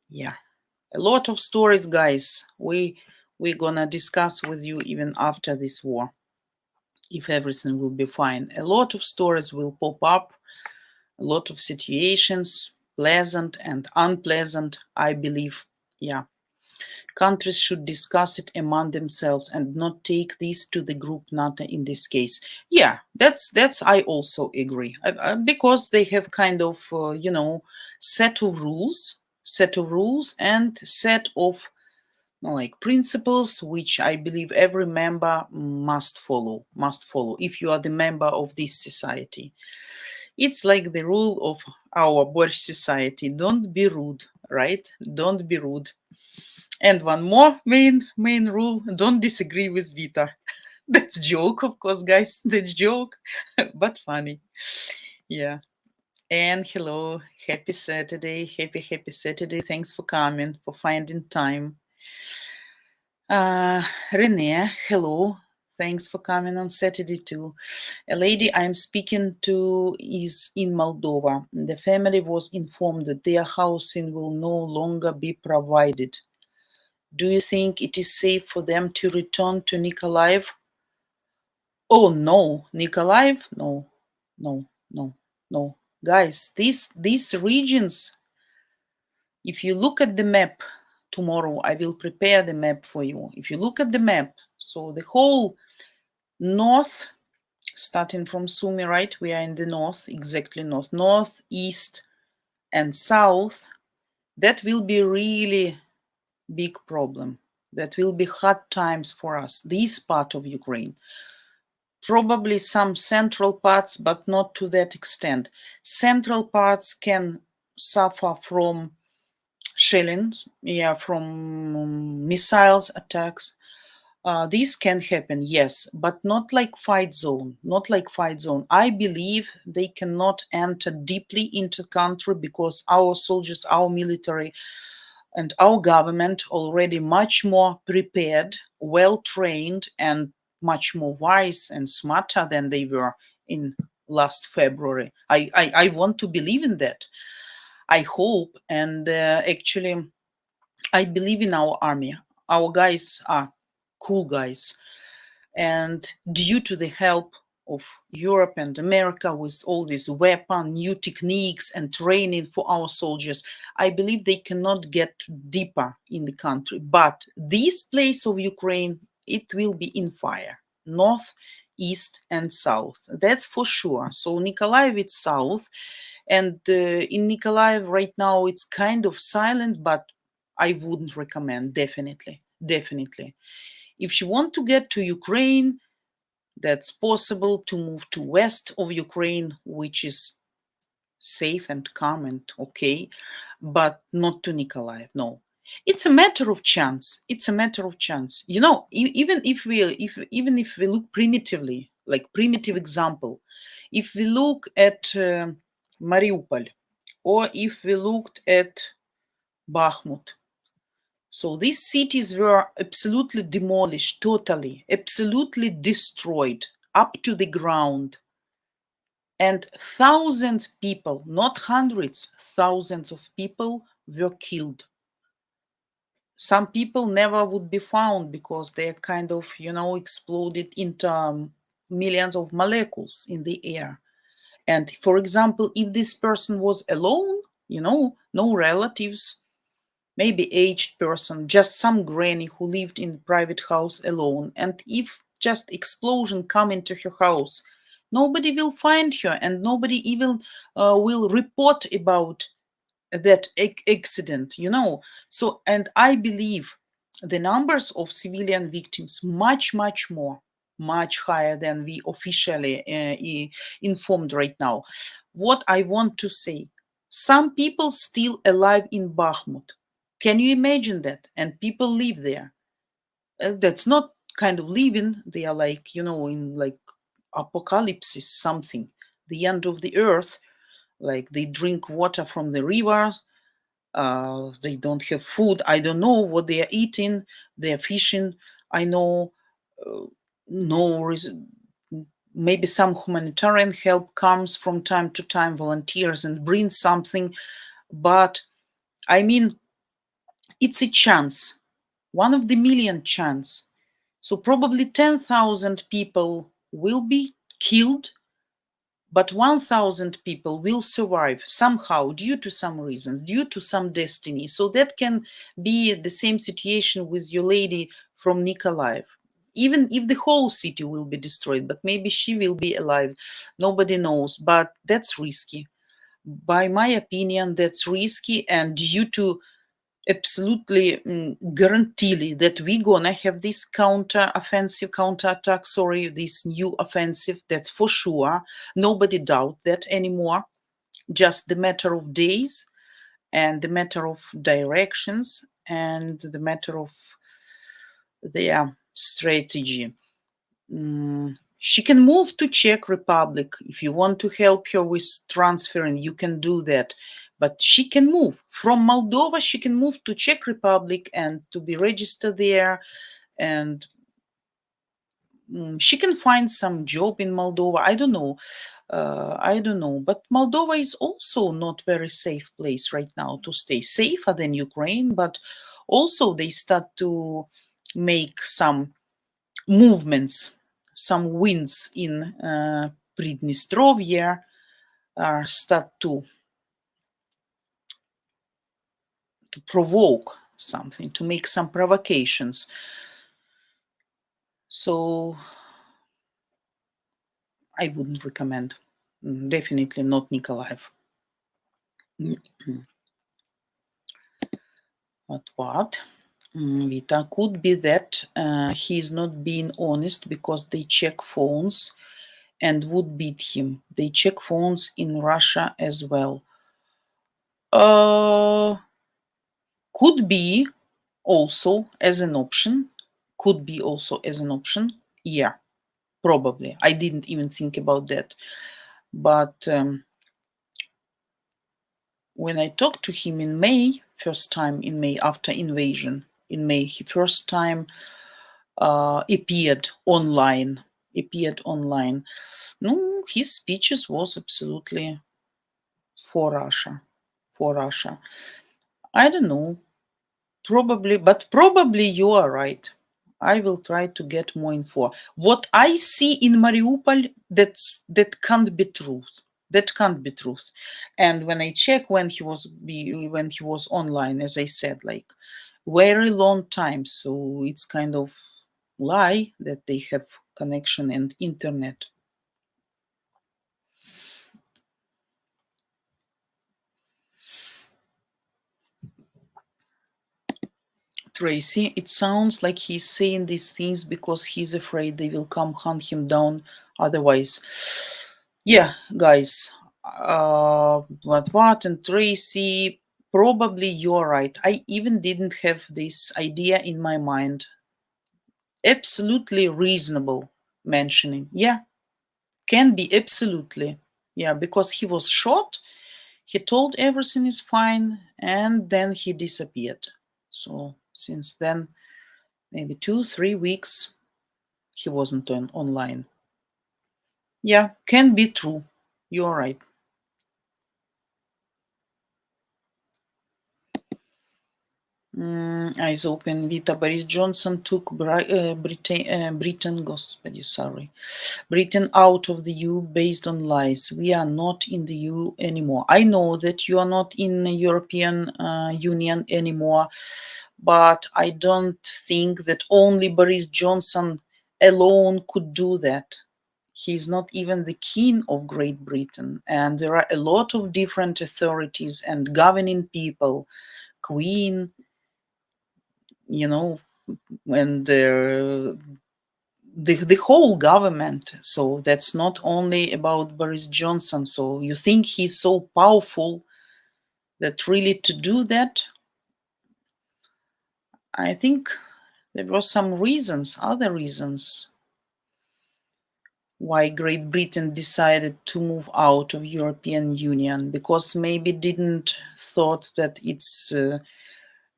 Yeah, a lot of stories, guys. We're gonna discuss with you even after this war, if everything will be fine. A lot of stories will pop up, a lot of situations, pleasant and unpleasant, I believe. Yeah, Countries should discuss it among themselves and not take this to the group NATO in this case. Yeah, that's I also agree. Because they have kind of set of rules and set of like principles which I believe every member must follow if you are the member of this society. It's like the rule of our Borsch society: don't be rude, right? Don't be rude. And one more main rule: don't disagree with Vita. That's joke, of course, guys. That's joke, but funny. Yeah. And hello, happy Saturday, happy Saturday. Thanks for coming, for finding time. Renee, hello. Thanks for coming on Saturday too. A lady I'm speaking to is in Moldova. The family was informed that their housing will no longer be provided. Do you think it is safe for them to return to Nikolaev? Oh no, Nikolaev? No, no, no, no. Guys, these regions, if you look at the map, tomorrow I will prepare the map for you. If you look at the map, so the whole north, starting from Sumy, right? We are in the north, exactly north, east, and south. That will be really big problem. That will be hard times for us. This part of Ukraine. Probably some central parts, but not to that extent. Central parts can suffer from shellings, from missiles attacks. This can happen, yes, but not like fight zone. I believe they cannot enter deeply into country because our soldiers, our military, and our government already much more prepared, well trained, and much more wise and smarter than they were in last February. I want to believe in that. I hope, and actually, I believe in our army. Our guys are cool guys. And due to the help of Europe and America with all these weapons, new techniques, and training for our soldiers, I believe they cannot get deeper in the country. But this place of Ukraine, it will be in fire. North, east, and south. That's for sure. So Nikolaev is south. And in Nikolaev right now, it's kind of silent, but I wouldn't recommend, definitely. If you want to get to Ukraine, that's possible to move to west of Ukraine, which is safe and calm and okay, but not to Nikolaev. No, it's a matter of chance. You know, even if we look primitively, like primitive example, if we look at Mariupol, or if we looked at Bakhmut. So these cities were absolutely demolished, totally, absolutely destroyed, up to the ground. And thousands of people, not hundreds, thousands of people were killed. Some people never would be found because they're kind of, exploded into millions of molecules in the air. And for example, if this person was alone, no relatives, maybe aged person, just some granny who lived in private house alone. And if just explosion come into her house, nobody will find her and nobody even will report about that accident, So, and I believe the numbers of civilian victims much more, much higher than we officially informed right now. What I want to say, some people still alive in Bakhmut. Can you imagine that? And people live there. That's not kind of living. They are like, in like apocalypse, something, the end of the earth. Like they drink water from the rivers. They don't have food. I don't know what they are eating. They are fishing. I know maybe some humanitarian help comes from time to time, volunteers, and brings something. But I mean, it's a chance, one of the million chance. So probably 10,000 people will be killed but 1,000 people will survive somehow due to some reasons, due to some destiny. So that can be the same situation with your lady from Nikolaev. Even if the whole city will be destroyed, but maybe she will be alive. Nobody knows, but that's risky. By my opinion, that's risky, and due to absolutely guarantee that we're gonna have this counterattack, this new offensive, that's for sure. Nobody doubt that anymore. Just the matter of days, and the matter of directions, and the matter of their strategy. She can move to Czech Republic. If you want to help her with transferring, you can do that. But she can move from Moldova. She can move to Czech Republic and to be registered there, and she can find some job in Moldova. I don't know. But Moldova is also not very safe place right now to stay. Safer than Ukraine, but also they start to make some movements, some winds in Pridnestrovia start to provoke something, to make some provocations. So I wouldn't recommend. Definitely not Nikolaev. But what? Vita, could be that he's not being honest because they check phones and would beat him. They check phones in Russia as well. Could be also as an option. Could be also as an option. Yeah, probably. I didn't even think about that. But when I talked to him in May, first time in May after invasion, in May, he first time appeared online. No, his speeches was absolutely for Russia. I don't know. Probably you are right. I will try to get more info. What I see in Mariupol, that can't be truth. That can't be truth. And when I check when he was online, as I said, like very long time, so it's kind of lie that they have connection and internet. Tracy, it sounds like he's saying these things because he's afraid they will come hunt him down otherwise. Yeah, guys, what and Tracy, probably you're right. I even didn't have this idea in my mind. Absolutely reasonable mentioning. Yeah, can be absolutely. Yeah, because he was shot, he told everything is fine, and then he disappeared. So since then, maybe 2-3 weeks, he wasn't online. Yeah, can be true. You're right. Eyes open. Vita, Boris Johnson took Britain, Britain out of the EU based on lies. We are not in the EU anymore. I know that you are not in the European Union anymore, but I don't think that only Boris Johnson alone could do that. He's not even the king of Great Britain, and there are a lot of different authorities and governing people, Queen, and the whole government. So that's not only about Boris Johnson. So you think he's so powerful that really to do that? I think there were some reasons, other reasons, why Great Britain decided to move out of European Union, because maybe didn't thought that it's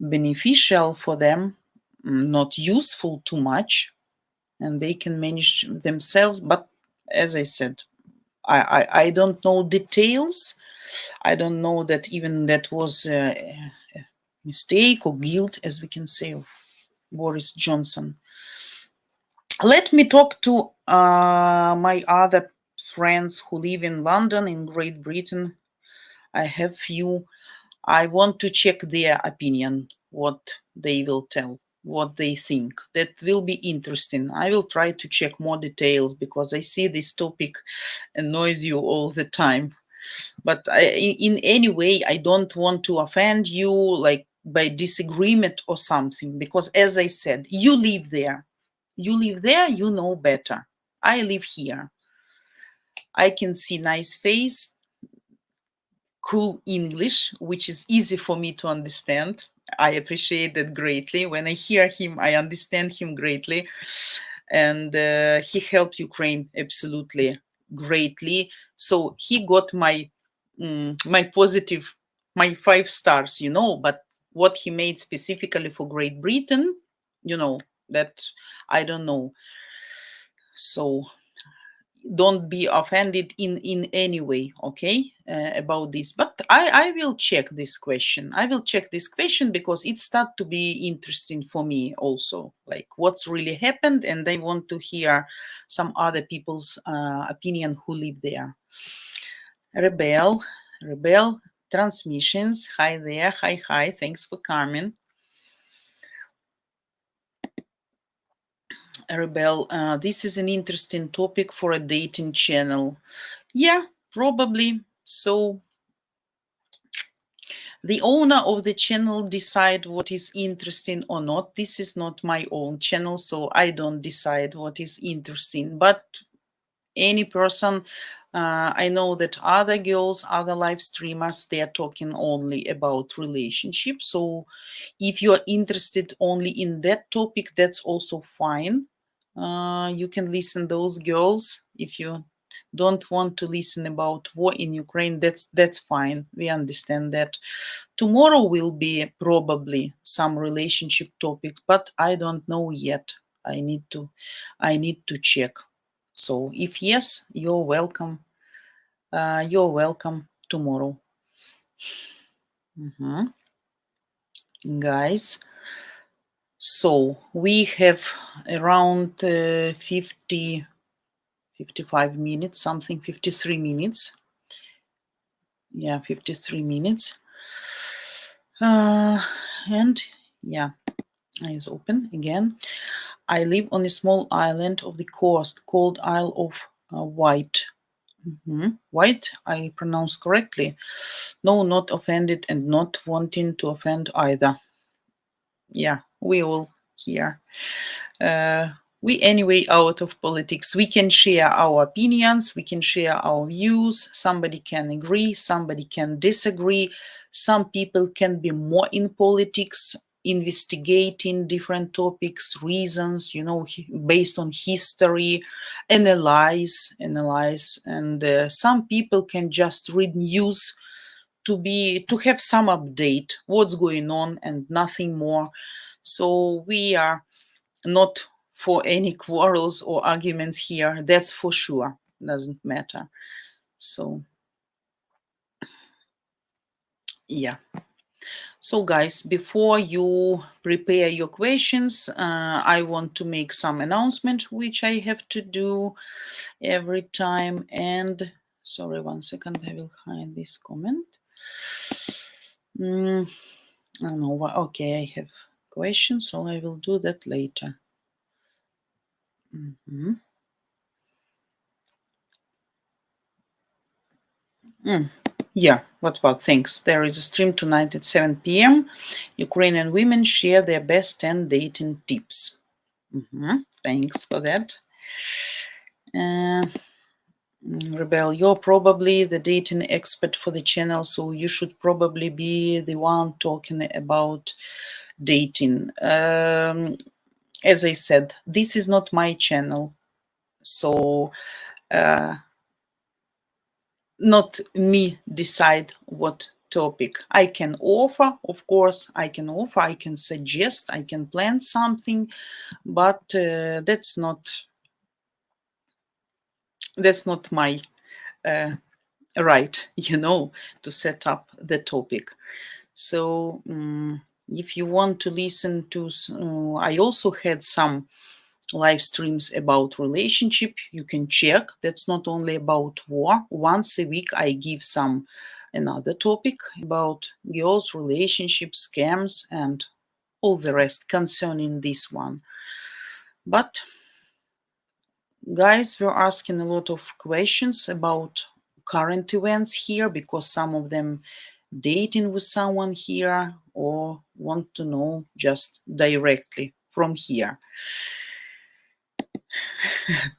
beneficial for them, not useful too much, and they can manage themselves. But as I said, I don't know details. I don't know that even that was a mistake or guilt, as we can say, of Boris Johnson. Let me talk to my other friends who live in London, in Great Britain. I have few. I want to check their opinion, what they will tell, what they think. That will be interesting. I will try to check more details because I see this topic annoys you all the time. But in any way, I don't want to offend you, like by disagreement or something, because as I said, you live there. You live there, you know better. I live here. I can see nice face, cool English, which is easy for me to understand. I appreciate that greatly. When I hear him, I understand him greatly. And he helped Ukraine absolutely greatly. So he got my positive, my 5 stars, but what he made specifically for Great Britain, that I don't know. So don't be offended in any way, okay, about this. But I will check this question. I will check this question because it start to be interesting for me also, like what's really happened, and I want to hear some other people's opinion who live there. Rebel transmissions, hi there, hi, thanks for coming. Rebel, this is an interesting topic for a dating channel. Yeah, probably. So the owner of the channel decide what is interesting or not. This is not my own channel, so I don't decide what is interesting. But any person, I know that other girls, other live streamers, they are talking only about relationships. So if you are interested only in that topic, that's also fine. You can listen those girls. If you don't want to listen about war in Ukraine, that's fine. We understand that. Tomorrow will be probably some relationship topic, but I don't know yet. I need to check. So if yes, you're welcome. You're welcome tomorrow. Guys, so we have around 55 minutes, something, 53 minutes. Yeah, 53 minutes. And yeah, eyes open again. I live on a small island of the coast called Isle of Wight. White, I pronounce correctly. No, not offended and not wanting to offend either. Yeah, we all here. We anyway out of politics. We can share our opinions, we can share our views. Somebody can agree, somebody can disagree. Some people can be more in politics, investigating different topics, reasons, based on history, analyze. And some people can just read news to have some update what's going on and nothing more. So we are not for any quarrels or arguments here, that's for sure. Doesn't matter. So yeah. So guys, before you prepare your questions, I want to make some announcement which I have to do every time. And sorry, 1 second, I will hide this comment. I don't know why. Okay, I have questions, so I will do that later. Yeah, what thanks. There is a stream tonight at 7 p.m. Ukrainian women share their best 10 dating tips. Thanks for that. Rebel, you're probably the dating expert for the channel, so you should probably be the one talking about dating. As I said, this is not my channel, so not me decide what topic I can offer. Of course, I can suggest, I can plan something, but that's not my right, to set up the topic. So if you want to listen to, I also had some live streams about relationship. You can check. That's not only about war. Once a week I give some another topic about girls, relationships, scams, and all the rest concerning this one. But guys were asking a lot of questions about current events here, because some of them dating with someone here or want to know just directly from here.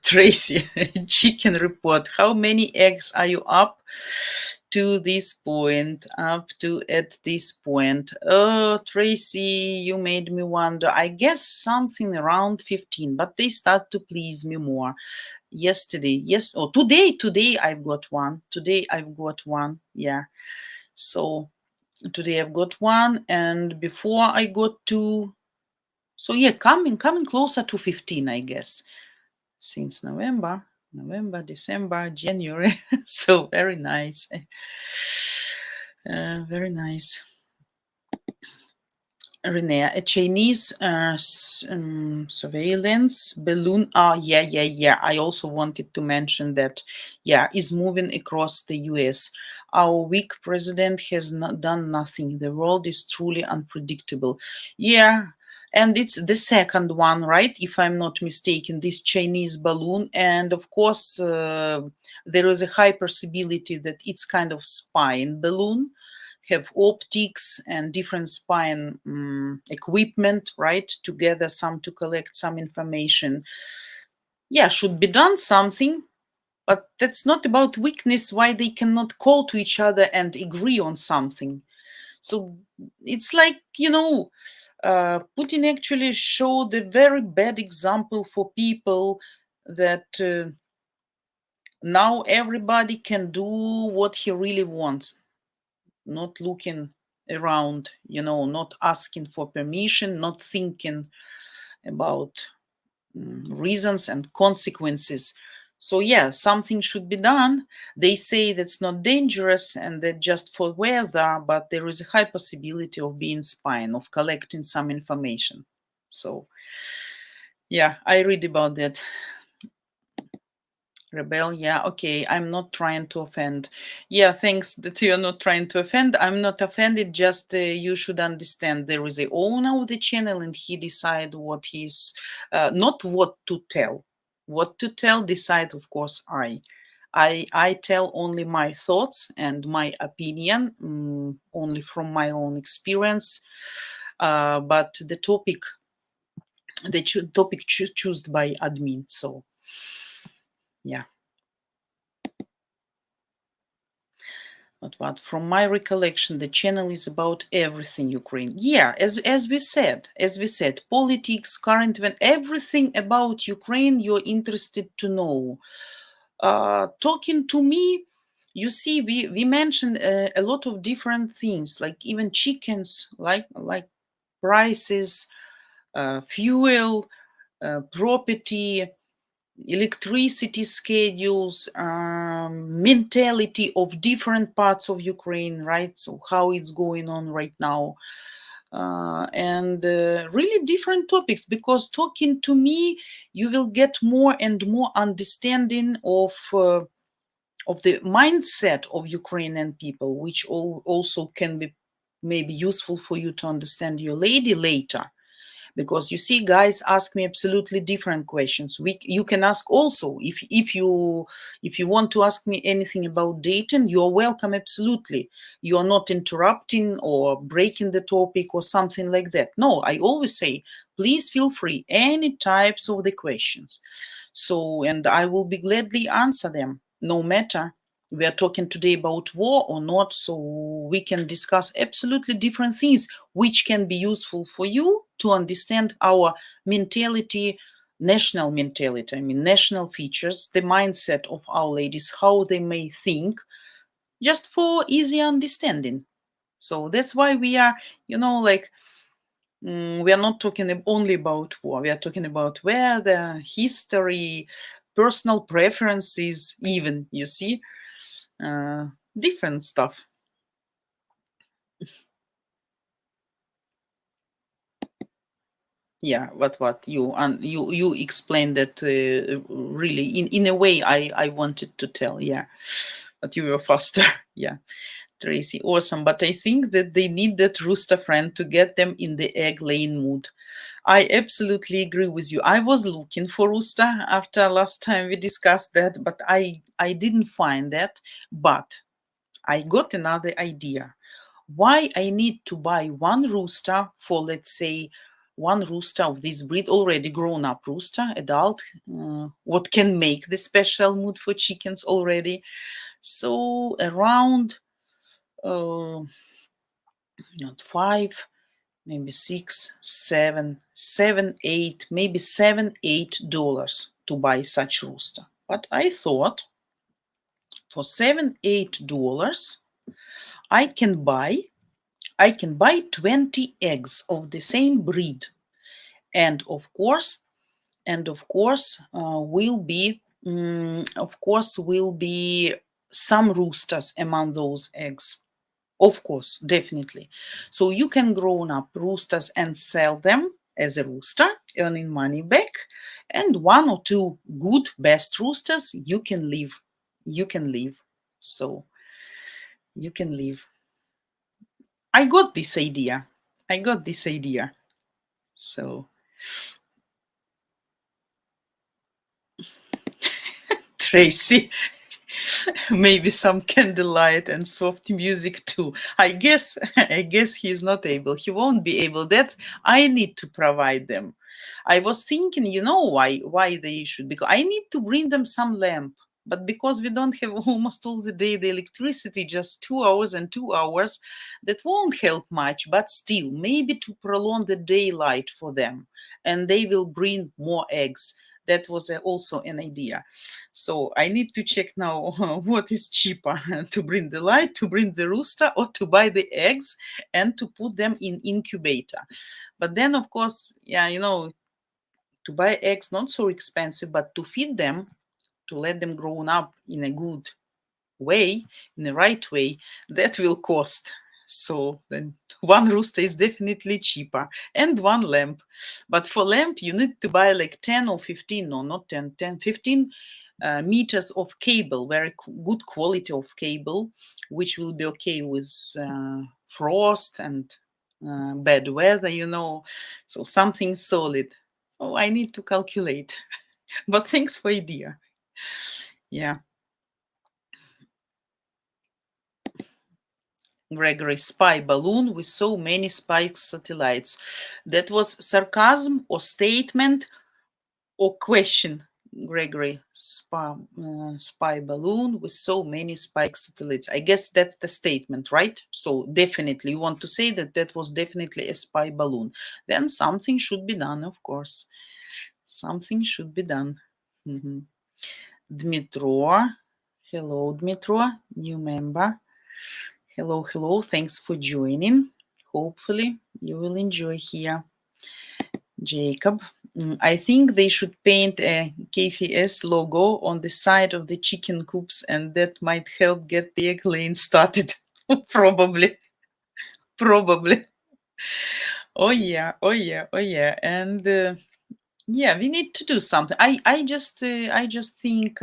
Tracy, chicken report. How many eggs are you up to this point? Up to at this point? Oh, Tracy, you made me wonder. I guess something around 15, but they start to please me more. Yesterday, yes, or today I've got one. Today I've got one. Yeah. So today I've got one, and before I got two. So yeah, coming closer to 15, I guess, since November, December, January. So very nice. Very nice. Renee, a Chinese surveillance balloon. Yeah. I also wanted to mention that, yeah, is moving across the US. Our weak president has not done nothing. The world is truly unpredictable. Yeah, and it's the second one, right? If I'm not mistaken, this Chinese balloon. And of course, there is a high possibility that it's kind of spying balloon, have optics and different spying equipment, right? Together, some to collect some information. Yeah, should be done something, but that's not about weakness, why they cannot call to each other and agree on something. So it's like, Putin actually showed a very bad example for people that now everybody can do what he really wants, not looking around, not asking for permission, not thinking about reasons and consequences. So yeah, something should be done. They say that's not dangerous and that just for weather, but there is a high possibility of being spying, of collecting some information. So yeah, I read about that. Rebel, yeah, okay. I'm not trying to offend. Yeah, thanks that you're not trying to offend. I'm not offended, just you should understand there is a owner of the channel and he decide what he's, not what to tell. What to tell decide, of course, I tell only my thoughts and my opinion, only from my own experience. But the topic, topic chosen by admin. So, yeah. But from my recollection, the channel is about everything Ukraine. Yeah, as we said, politics, current event, everything about Ukraine you're interested to know. Talking to me, you see, we mentioned a lot of different things, like even chickens, like prices, fuel, property, electricity schedules, mentality of different parts of Ukraine, right? So how it's going on right now. And really different topics, because talking to me, you will get more and more understanding of the mindset of Ukrainian people, which also can be maybe useful for you to understand your lady later. Because you see, guys ask me absolutely different questions. You can ask also, if you want to ask me anything about dating, you are welcome. Absolutely, you are not interrupting or breaking the topic or something like that. No, I always say, please feel free, any types of the questions. So, and I will be gladly answer them, no matter we are talking today about war or not. So we can discuss absolutely different things which can be useful for you to understand our mentality, national mentality, I mean national features, the mindset of our ladies, how they may think, just for easy understanding. So that's why we are, we are not talking only about war. We are talking about weather, history, personal preferences, even, you see, different stuff. Yeah, what you explained that really in a way I wanted to tell. Yeah, but you were faster. Yeah, Tracy, awesome. But I think that they need that rooster friend to get them in the egg laying mood. I absolutely agree with you. I was looking for rooster after last time we discussed that, but I didn't find that. But I got another idea. Why I need to buy one rooster for, let's say, one rooster of this breed, already grown up rooster, adult, what can make the special mood for chickens already. So around not five, maybe six, seven, eight, maybe $7, $8 to buy such rooster. But I thought for $7, $8, I can buy I can buy 20 eggs of the same breed. And of course, will be some roosters among those eggs. Of course, definitely. So you can grow up roosters and sell them as a rooster, earning money back. And one or two good best roosters you can leave. You can leave. So you can leave. I got this idea. I got this idea. So, Tracy, maybe some candlelight and soft music too. I guess he's not able. He won't be able. That I need to provide them. I was thinking, why they should, because I need to bring them some lamp. But because we don't have almost all the day the electricity, just 2 hours and 2 hours, that won't help much. But still, maybe to prolong the daylight for them, and they will bring more eggs. That was also an idea. So I need to check now what is cheaper to bring the light, to bring the rooster, or to buy the eggs and to put them in incubator. But then, of course, yeah, to buy eggs not so expensive, but to feed them, to let them grow up in a good way, in the right way, that will cost. So then one rooster is definitely cheaper, and one lamp. But for lamp, you need to buy like 10 or 15, no, not 10, 10, 15 meters of cable, very good quality of cable, which will be okay with frost and bad weather. So something solid. So I need to calculate. But thanks for idea. Yeah. Gregory, spy balloon with so many spy satellites. That was sarcasm or statement or question, Gregory. Spy balloon with so many spike satellites. I guess that's the statement, right? So definitely you want to say that that was definitely a spy balloon. Then something should be done, of course. Something should be done. Mhm. Dmitro. Hello, Dmitro, new member. Hello, hello. Thanks for joining. Hopefully, you will enjoy here. Jacob. I think they should paint a KFS logo on the side of the chicken coops, and that might help get the egg laying started. Probably. Probably. Oh, yeah. Oh, yeah. Oh, yeah. And yeah, we need to do something. I just think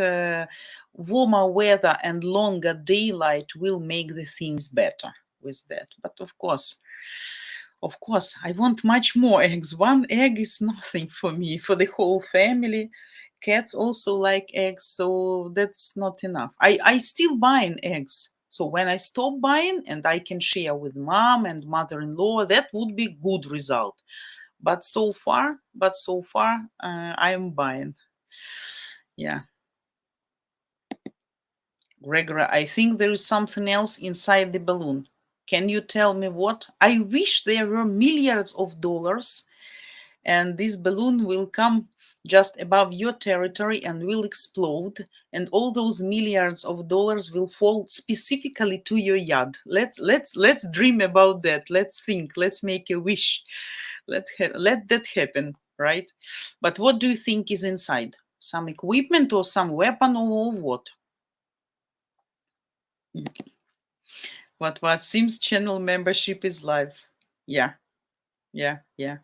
warmer weather and longer daylight will make the things better with that. But of course, I want much more eggs. One egg is nothing for me, for the whole family. Cats also like eggs, so that's not enough. I still buying eggs. So when I stop buying and I can share with mom and mother-in-law, that would be good result. But so far, I am buying. Yeah. Gregory, I think there is something else inside the balloon. Can you tell me what? I wish there were milliards of dollars and this balloon will come just above your territory and will explode, and all those milliards of dollars will fall specifically to your yard. Let's dream about that. Let's think. Let's make a wish. Let that happen, right? But what do you think is inside? Some equipment or some weapon or what? What seems channel membership is live. Yeah, yeah, yeah.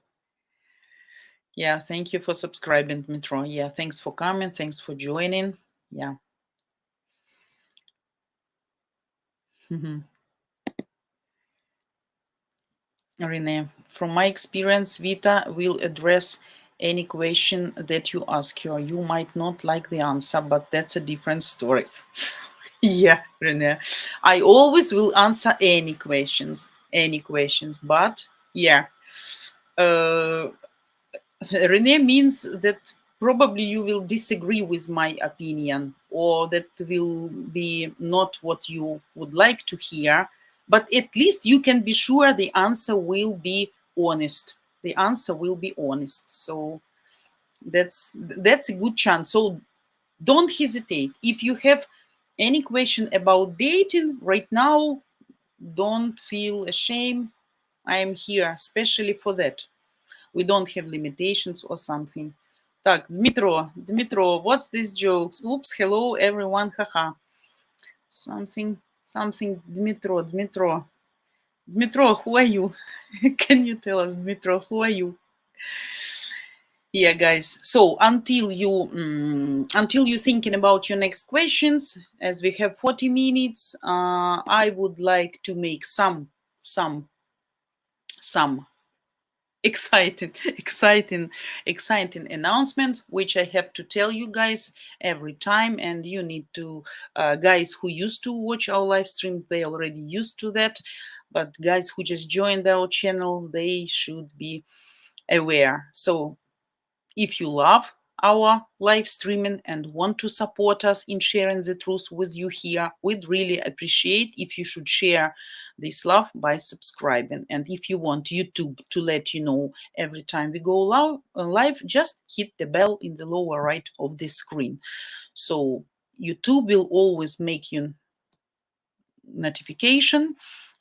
Yeah, thank you for subscribing, Dmitro. Yeah, thanks for coming. Thanks for joining. Yeah. Renee, from my experience, Vita will address any question that you ask her. You might not like the answer, but that's a different story. Yeah, Renee. I always will answer any questions, but yeah. Uh, Renee means that probably you will disagree with my opinion, or that will be not what you would like to hear, but at least you can be sure the answer will be honest. The answer will be honest. So that's a good chance. So don't hesitate. If you have any question about dating right now, don't feel ashamed. I am here especially for that. We don't have limitations or something. Так, Dmitro, what's these jokes? Oops, hello everyone, haha. Something, Dmitro, who are you? Can you tell us, Dmitro, who are you? Yeah, guys. So until you're thinking about your next questions, as we have 40 minutes, I would like to make some exciting exciting announcement which I have to tell you guys every time, and you need to guys who used to watch our live streams, they already used to that, but guys who just joined our channel, they should be aware. So if you love our live streaming and want to support us in sharing the truth with you here, we'd really appreciate if you should share this love by subscribing. And if you want YouTube to let you know every time we go live, just hit the bell in the lower right of the screen. So YouTube will always make you notification,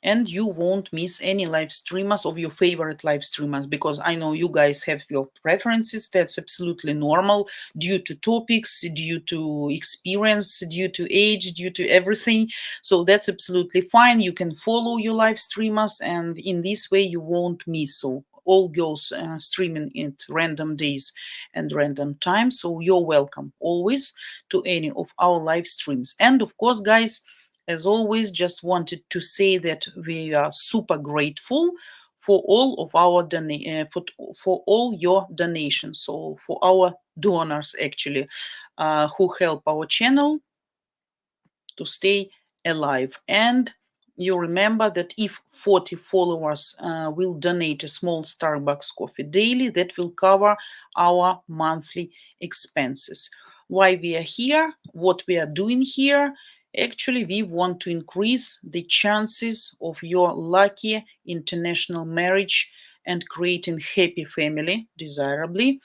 and you won't miss any live streamers of your favorite live streamers, because I know you guys have your preferences. That's absolutely normal, due to topics, due to experience, due to age, due to everything. So that's absolutely fine. You can follow your live streamers, and in this way you won't miss. So all girls streaming at random days and random times, so you're welcome always to any of our live streams. And of course, guys, as always, just wanted to say that we are super grateful for all of our for all your donations. So for our donors, actually, who help our channel to stay alive. And you remember that if 40 followers will donate a small Starbucks coffee daily, that will cover our monthly expenses. Why we are here, what we are doing here. Actually, we want to increase the chances of your lucky international marriage and creating happy family, desirably,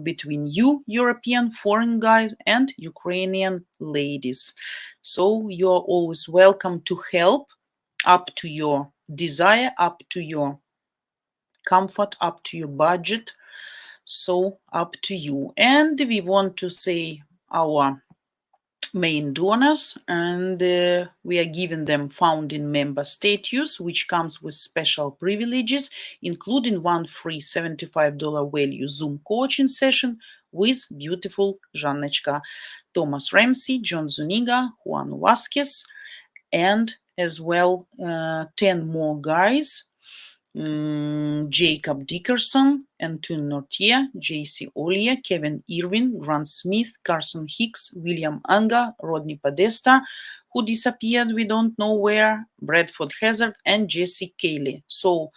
between you, European foreign guys, and Ukrainian ladies. So you're always welcome to help, up to your desire, up to your comfort, up to your budget. So up to you. And we want to say our main donors, and we are giving them founding member status, which comes with special privileges, including one free $75 value Zoom coaching session with beautiful Жанночка, Thomas Ramsey, John Zuniga, Juan Vasquez, and as well 10 more guys, Jacob Dickerson, Antoine Nortier, J.C. Ollier, Kevin Irwin, Grant Smith, Carson Hicks, William Anga, Rodney Podesta, who disappeared we don't know where, Bradford Hazard, and Jesse Cayley. So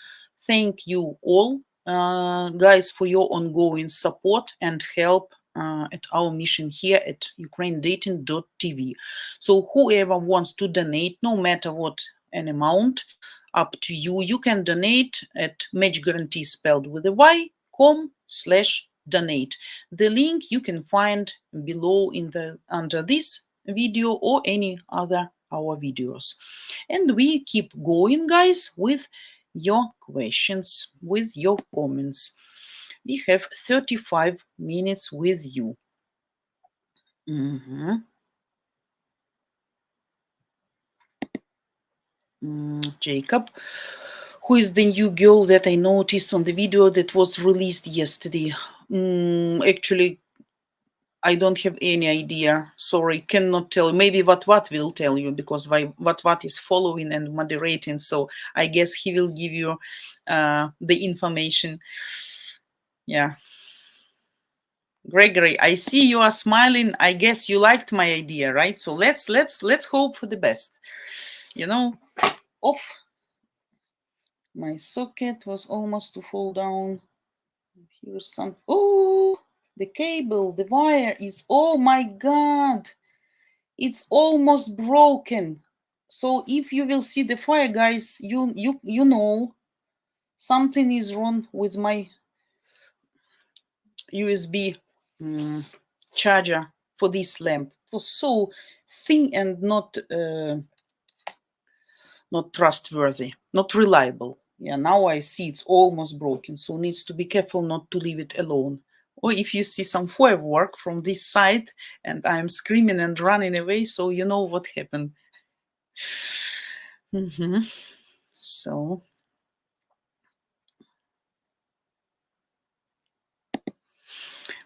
thank you all, guys, for your ongoing support and help at our mission here at ukrainedating.tv. So whoever wants to donate, no matter what an amount, up to you. You can donate at Match Guarantee, spelled with a Y, com/donate. The link you can find below in the under this video or any other our videos. And we keep going, guys, with your questions, with your comments. We have 35 minutes with you. Jacob, Who is the new girl that I noticed on the video that was released yesterday? Actually, I don't have any idea. Sorry, cannot tell. Maybe what will tell you, because what is following and moderating. So I guess he will give you the information. Yeah. Gregory, I see you are smiling. I guess you liked my idea, right? So let's hope for the best. You know, off. My socket was almost to fall down. Here's some. Oh, the cable, the wire is. Oh my God, it's almost broken. So if you will see the fire, guys, you know something is wrong with my USB charger for this lamp. It was so thin and not trustworthy, not reliable. Yeah, now I see it's almost broken, so needs to be careful not to leave it alone. Or if you see some firework from this side and I'm screaming and running away, so you know what happened. So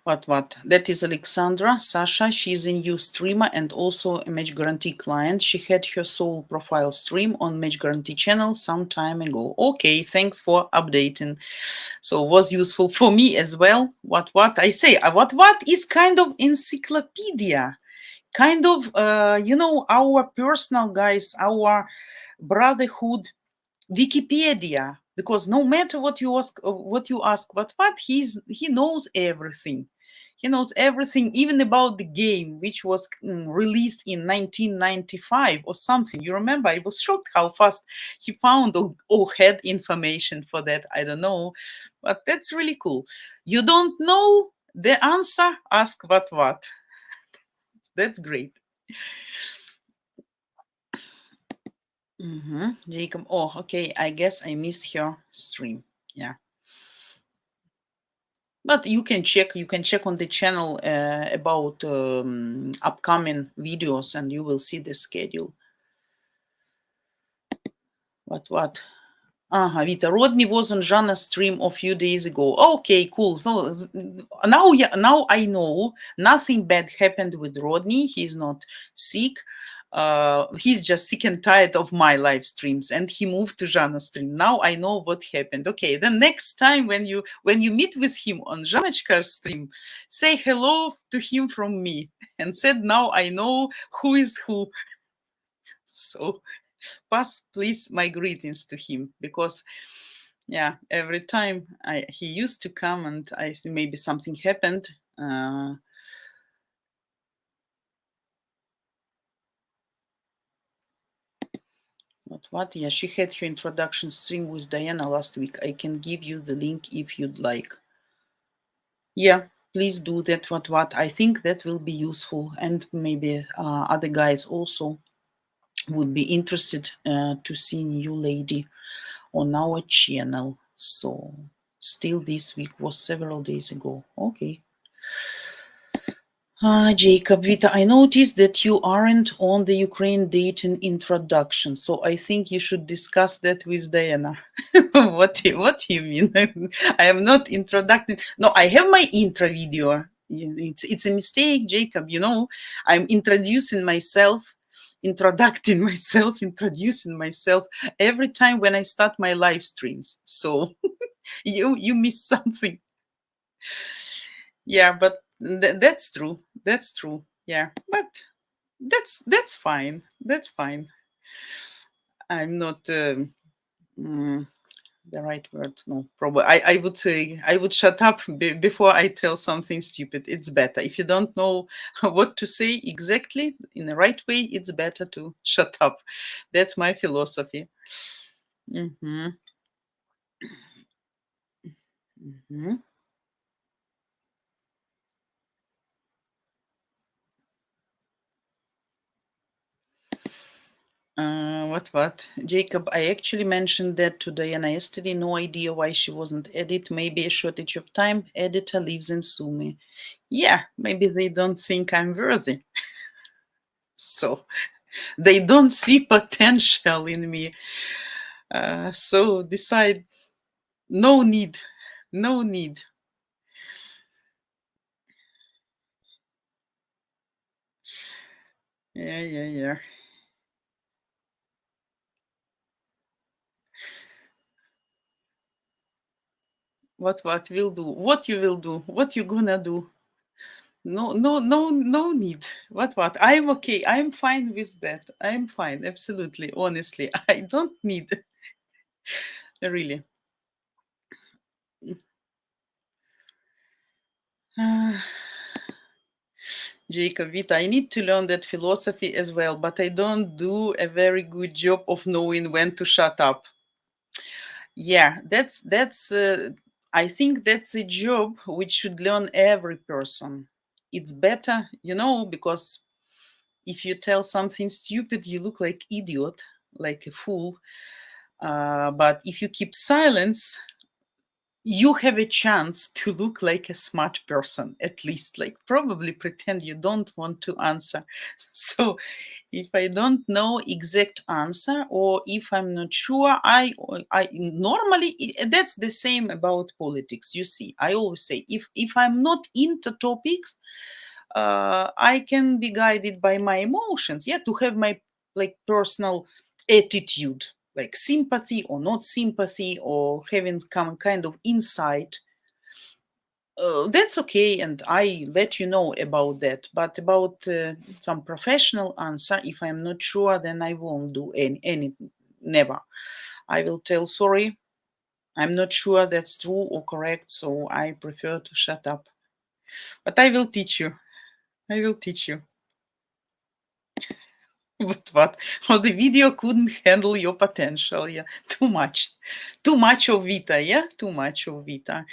what? That is Alexandra, Sasha. She's a new streamer and also a Match Guarantee client. She had her sole profile stream on Match Guarantee channel some time ago. Okay, thanks for updating. So it was useful for me as well. What I say? What is kind of encyclopedia, kind of our personal, guys, our brotherhood Wikipedia. Because no matter what you ask, what he knows everything. He knows everything, even about the game, which was released in 1995 or something. You remember? I was shocked how fast he found or had information for that. I don't know, but that's really cool. You don't know the answer? Ask what. That's great. Jacob. Oh, okay. I guess I missed her stream. Yeah. But you can check on the channel about upcoming videos, and you will see the schedule. What? Vita, Rodney was on Jana's stream a few days ago. Okay, cool. So now I know nothing bad happened with Rodney. He's not sick. He's just sick and tired of my live streams, and he moved to Jana's stream. Now I know what happened. Okay, the next time when you meet with him on Janочka's stream, say hello to him from me, and said, now I know who is who. So pass please my greetings to him, because yeah, every time he used to come and I think maybe something happened. What? Yeah, she had her introduction stream with Diana last week. I can give you the link if you'd like. Yeah, please do that. What? I think that will be useful, and maybe other guys also would be interested to see new lady on our channel. So still this week was several days ago. Okay. Jacob, Vita, I noticed that you aren't on the Ukraine dating introduction, so I think you should discuss that with Diana. What do you mean? I am not introducing. No, I have my intro video. It's a mistake, Jacob. You know, I'm introducing myself every time when I start my live streams. So you miss something. Yeah, but that's true. Yeah, but that's fine. I'm not the right word. No, probably I would say I would shut up before I tell something stupid. It's better if you don't know what to say exactly in the right way. It's better to shut up. That's my philosophy. What? Jacob, I actually mentioned that to Diana yesterday. No idea why she wasn't added. Maybe a shortage of time. Editor lives in Sumy. Yeah, maybe they don't think I'm worthy. So they don't see potential in me. So decide. No need. No need. Yeah. What will do? What you will do? What you gonna do? No need. What? I'm okay. I'm fine with that. I'm fine. Absolutely. Honestly, I don't need really. Ah, Jacob, Vita, I need to learn that philosophy as well, but I don't do a very good job of knowing when to shut up. Yeah, that's. I think that's a job which should learn every person. It's better, because if you tell something stupid, you look like idiot, like a fool. But if you keep silence, you have a chance to look like a smart person, at least, like probably pretend you don't want to answer. So if I don't know exact answer, or if I'm not sure, I normally, that's the same about politics. You see, I always say, if I'm not into topics, I can be guided by my emotions, yeah, to have my like personal attitude, like sympathy or not sympathy, or having some kind of insight. That's okay, and I let you know about that. But about some professional answer, if I'm not sure, then I won't do any never. I will tell sorry, I'm not sure that's true or correct, so I prefer to shut up. But I will teach you. I will teach you. But what? Well, the video couldn't handle your potential. Yeah, too much of Vita. Yeah, too much of Vita.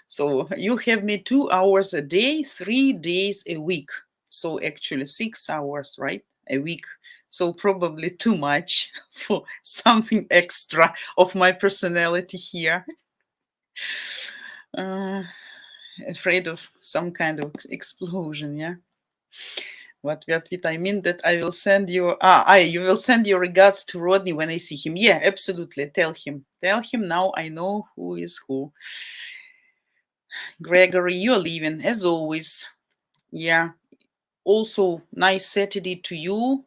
So you have me 2 hours a day, 3 days a week. So actually 6 hours, right? A week. So probably too much for something extra of my personality here. Uh, Afraid of some kind of explosion. Yeah. What I mean that I will send you. You will send your regards to Rodney when I see him. Yeah, absolutely. Tell him. Tell him now. I know who is who. Gregory, you're leaving as always. Yeah. Also, nice Saturday to you.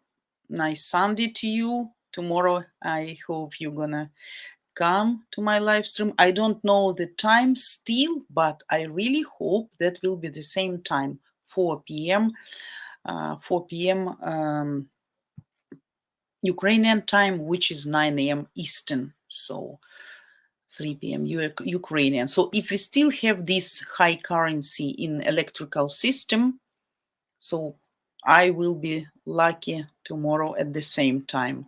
Nice Sunday to you. Tomorrow, I hope you're gonna come to my live stream. I don't know the time still, but I really hope that will be the same time, 4 p.m. 4 p.m. Ukrainian time, which is 9 a.m. Eastern, so 3 p.m. Ukrainian. So if we still have this high currency in electrical system, so I will be lucky tomorrow at the same time.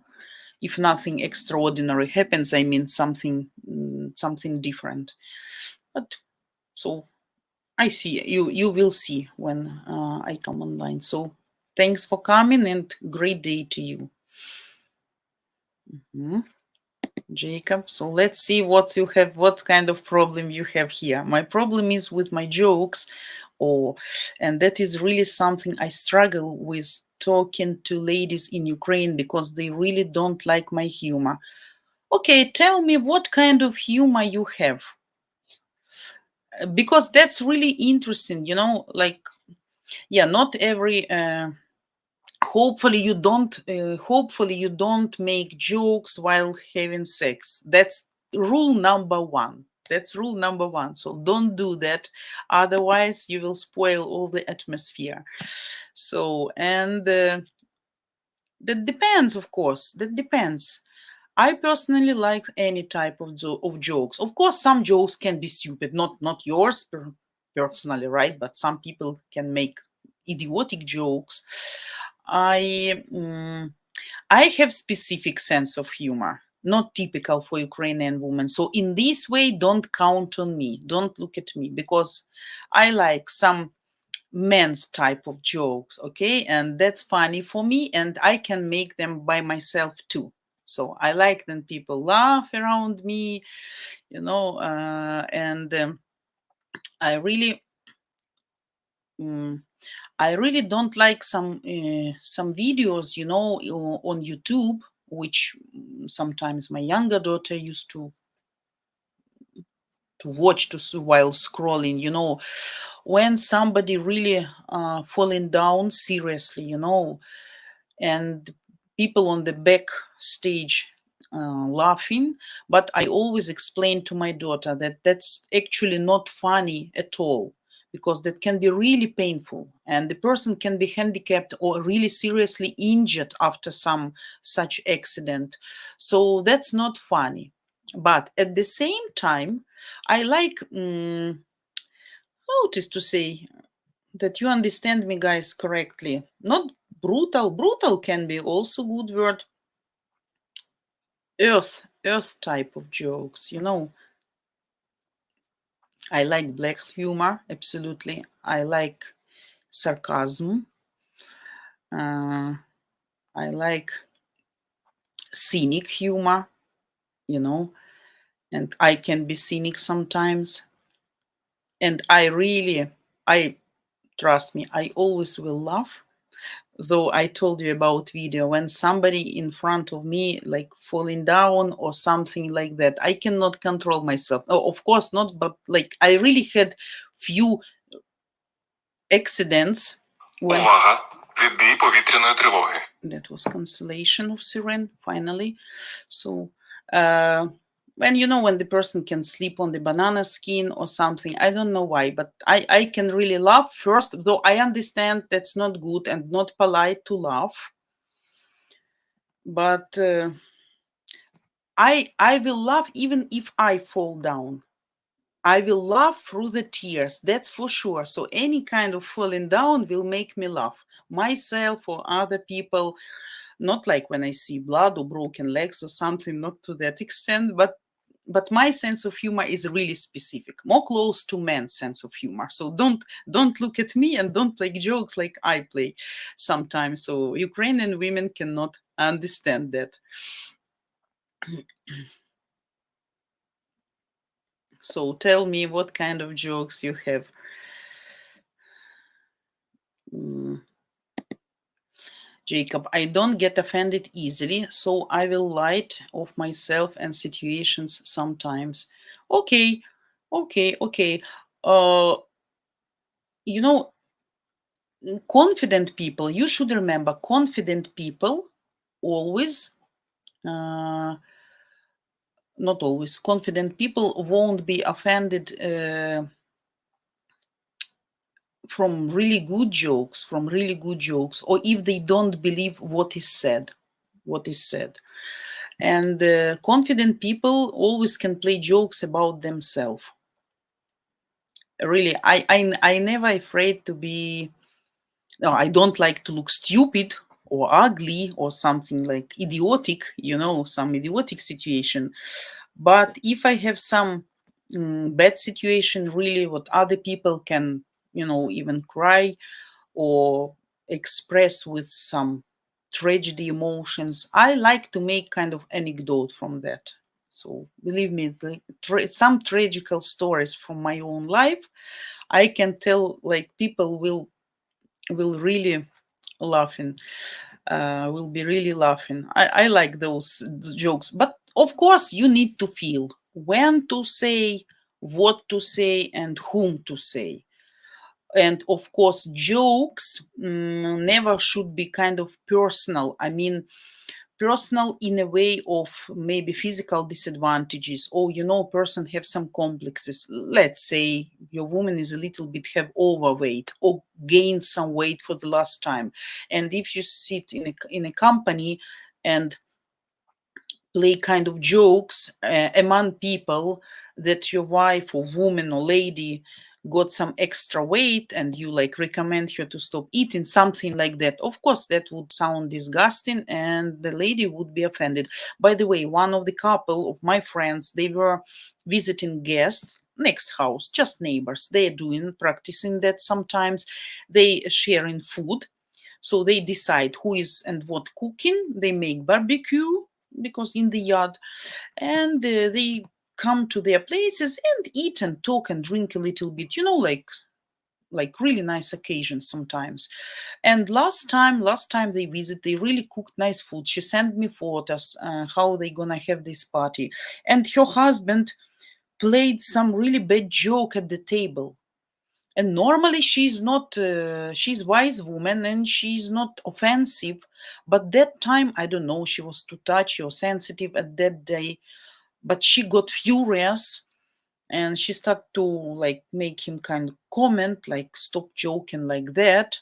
If nothing extraordinary happens, I mean something different. But so I see you. You will see when I come online. So thanks for coming and great day to you. Mhm. Jacob. So let's see what kind of problem you have here. My problem is with my jokes, and that is really something I struggle with talking to ladies in Ukraine because they really don't like my humor. Okay, tell me what kind of humor you have. Because that's really interesting, like, yeah, not every hopefully you don't make jokes while having sex. That's rule number one. So don't do that, otherwise you will spoil all the atmosphere. So, and that depends, of course, that depends. I personally like any type of jokes. Of course, some jokes can be stupid, not yours personally, right? But some people can make idiotic jokes. I I have specific sense of humor, not typical for Ukrainian women. So in this way, don't count on me. Don't look at me because I like some men's type of jokes, okay? And that's funny for me, and I can make them by myself too. So I like when people laugh around me, and I really, I really don't like some videos, on YouTube. which sometimes my younger daughter used to watch while scrolling, when somebody really falling down seriously, and people on the back stage laughing. But I always explain to my daughter that that's actually not funny at all, because that can be really painful, and the person can be handicapped or really seriously injured after some such accident. So that's not funny. But at the same time, I like, how it is to say, that you understand me, guys, correctly. Not brutal. Brutal can be also good word. Earth type of jokes, I like black humor, absolutely. I like sarcasm. I like cynic humor, and I can be cynic sometimes. And I trust me, I always will laugh. Though I told you about video when somebody in front of me like falling down or something like that, I cannot control myself. Oh, of course not, but like I really had few accidents when Увага! Відбій повітряної тривоги. that was cancellation of siren finally. So when when the person can sleep on the banana skin or something, I don't know why, but I can really laugh first, though I understand that's not good and not polite to laugh. But I will laugh even if I fall down. I will laugh through the tears, that's for sure. So any kind of falling down will make me laugh, myself or other people. Not like when I see blood or broken legs or something, not to that extent, but my sense of humor is really specific, more close to men's sense of humor. So don't look at me and don't play jokes like I play sometimes. So Ukrainian women cannot understand that. So tell me what kind of jokes you have. Jacob, I don't get offended easily, so I will light of myself and situations sometimes. Okay, okay. Uh, you know, confident people, you should remember, confident people always, not always, confident people won't be offended from really good jokes, or if they don't believe what is said. And confident people always can play jokes about themselves. Really, I never afraid to be. No, I don't like to look stupid or ugly or something like idiotic. Some idiotic situation. But if I have some bad situation, really, what other people can, even cry or express with some tragedy emotions, I like to make kind of anecdote from that. So believe me, some tragical stories from my own life, I can tell, like people will really laughing, will be really laughing. I like those jokes, but of course you need to feel when to say, what to say, and whom to say. And of course jokes never should be kind of personal. I mean, personal in a way of maybe physical disadvantages, or person have some complexes. Let's say your woman is a little bit have overweight or gained some weight for the last time, and if you sit in a company and play kind of jokes among people that your wife or woman or lady got some extra weight, and you like recommend her to stop eating something like that, of course that would sound disgusting and the lady would be offended. By the way, one of the couple of my friends, they were visiting guests next house, just neighbors. They're practicing that sometimes. They sharing food, so they decide who is and what cooking. They make barbecue because in the yard, and they come to their places and eat and talk and drink a little bit, like like really nice occasions sometimes. And last time they visit, they really cooked nice food. She sent me photos how they gonna have this party, and her husband played some really bad joke at the table. And normally she's not she's wise woman and she's not offensive, but that time I don't know, she was too touchy or sensitive at that day, but she got furious and she started to like make him kind of comment like stop joking like that.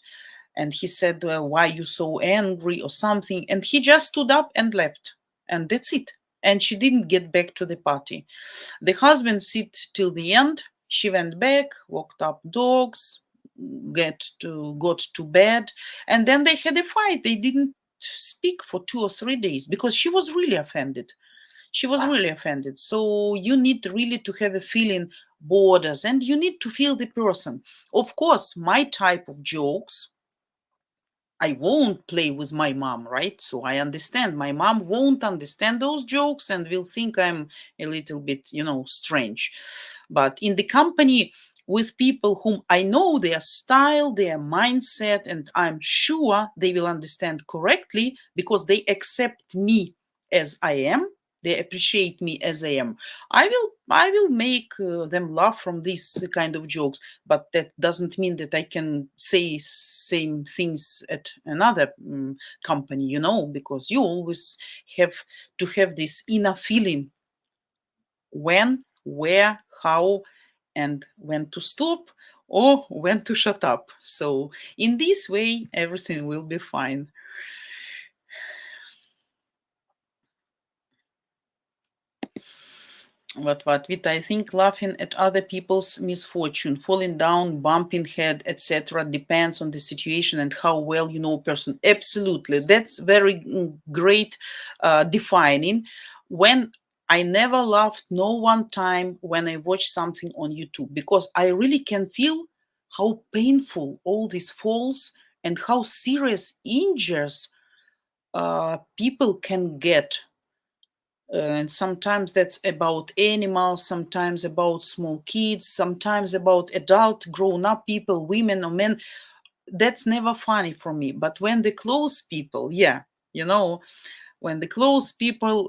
And he said, why you so angry or something, and he just stood up and left, and that's it. And she didn't get back to the party. The husband sit till the end. She went back, walked up dogs, got to bed, and then they had a fight. They didn't speak for 2 or 3 days because she was really offended. She was really offended. So you need really to have a feeling borders, and you need to feel the person. Of course, my type of jokes, I won't play with my mom, right? So I understand my mom won't understand those jokes and will think I'm a little bit, strange. But in the company with people whom I know their style, their mindset, and I'm sure they will understand correctly because they accept me as I am. They appreciate me as I am. I will make them laugh from these kind of jokes, but that doesn't mean that I can say same things at another company, because you always have to have this inner feeling when, where, how, and when to stop or when to shut up. So in this way, everything will be fine. What, Vita, I think laughing at other people's misfortune, falling down, bumping head, etc., depends on the situation and how well you know a person. Absolutely. That's very great defining. When I never laughed no one time when I watch something on YouTube, because I really can feel how painful all these falls and how serious injuries people can get. And sometimes that's about animals, sometimes about small kids, sometimes about adult grown up people, women or men. That's never funny for me. But when the close people, yeah, when the close people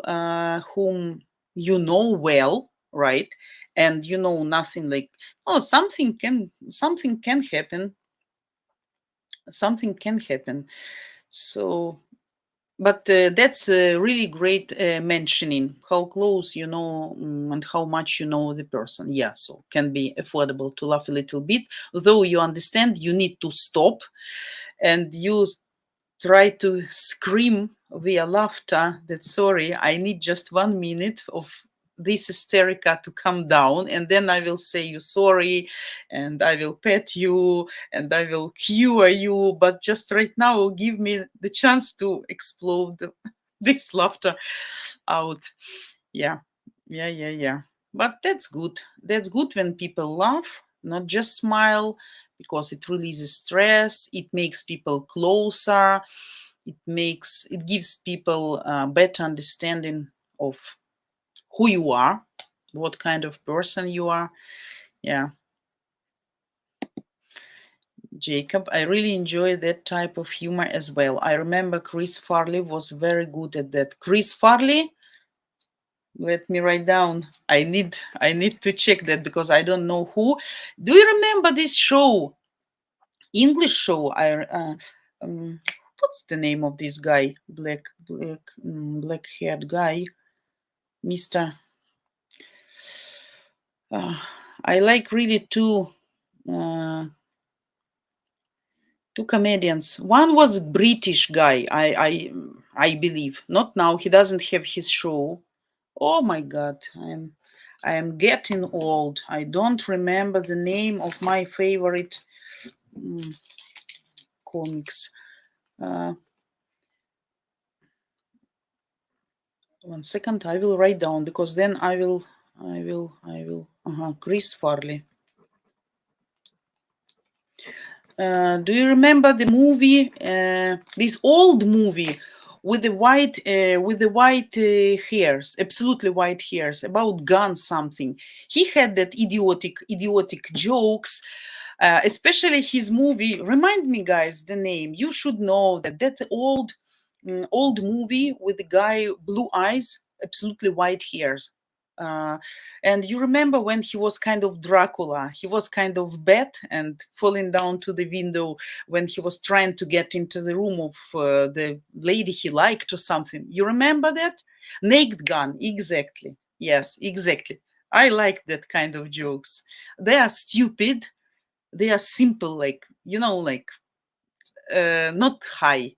whom you know well, right, and you know nothing, like, oh, something can happen, something can happen. So but that's really great mentioning how close you know and how much you know the person. Yeah, so can be affordable to laugh a little bit, though you understand you need to stop and you try to scream via laughter that sorry, I need just 1 minute of this hysterica to come down, and then I will say you sorry, and I will pet you, and I will cure you. But just right now, give me the chance to explode this laughter out. Yeah, yeah. But that's good. That's good when people laugh, not just smile, because it releases stress. It makes people closer. It gives people a better understanding of who you are, what kind of person you are. Yeah. Jacob, I really enjoy that type of humor as well. I remember Chris Farley was very good at that. Chris Farley, let me write down. I need to check that because I don't know who. Do you remember this show? English show. What's the name of this guy? Black haired guy, Mister. I like really uh, two comedians. One was British guy. I believe. Not now. He doesn't have his show. Oh my God, I am getting old. I don't remember the name of my favorite comics. 1 second, I will write down because then I will. Chris Farley. Do you remember the movie? This old movie with the white hairs, absolutely white hairs, about guns something. He had that idiotic jokes. Especially his movie. Remind me, guys, the name. You should know that old, old movie with the guy blue eyes, absolutely white hairs. Uh, and you remember when he was kind of Dracula, he was kind of bad and falling down to the window when he was trying to get into the room of the lady he liked or something. You remember that? Naked Gun, exactly. Yes, exactly. I like that kind of jokes. They are stupid, they are simple, like, like not high,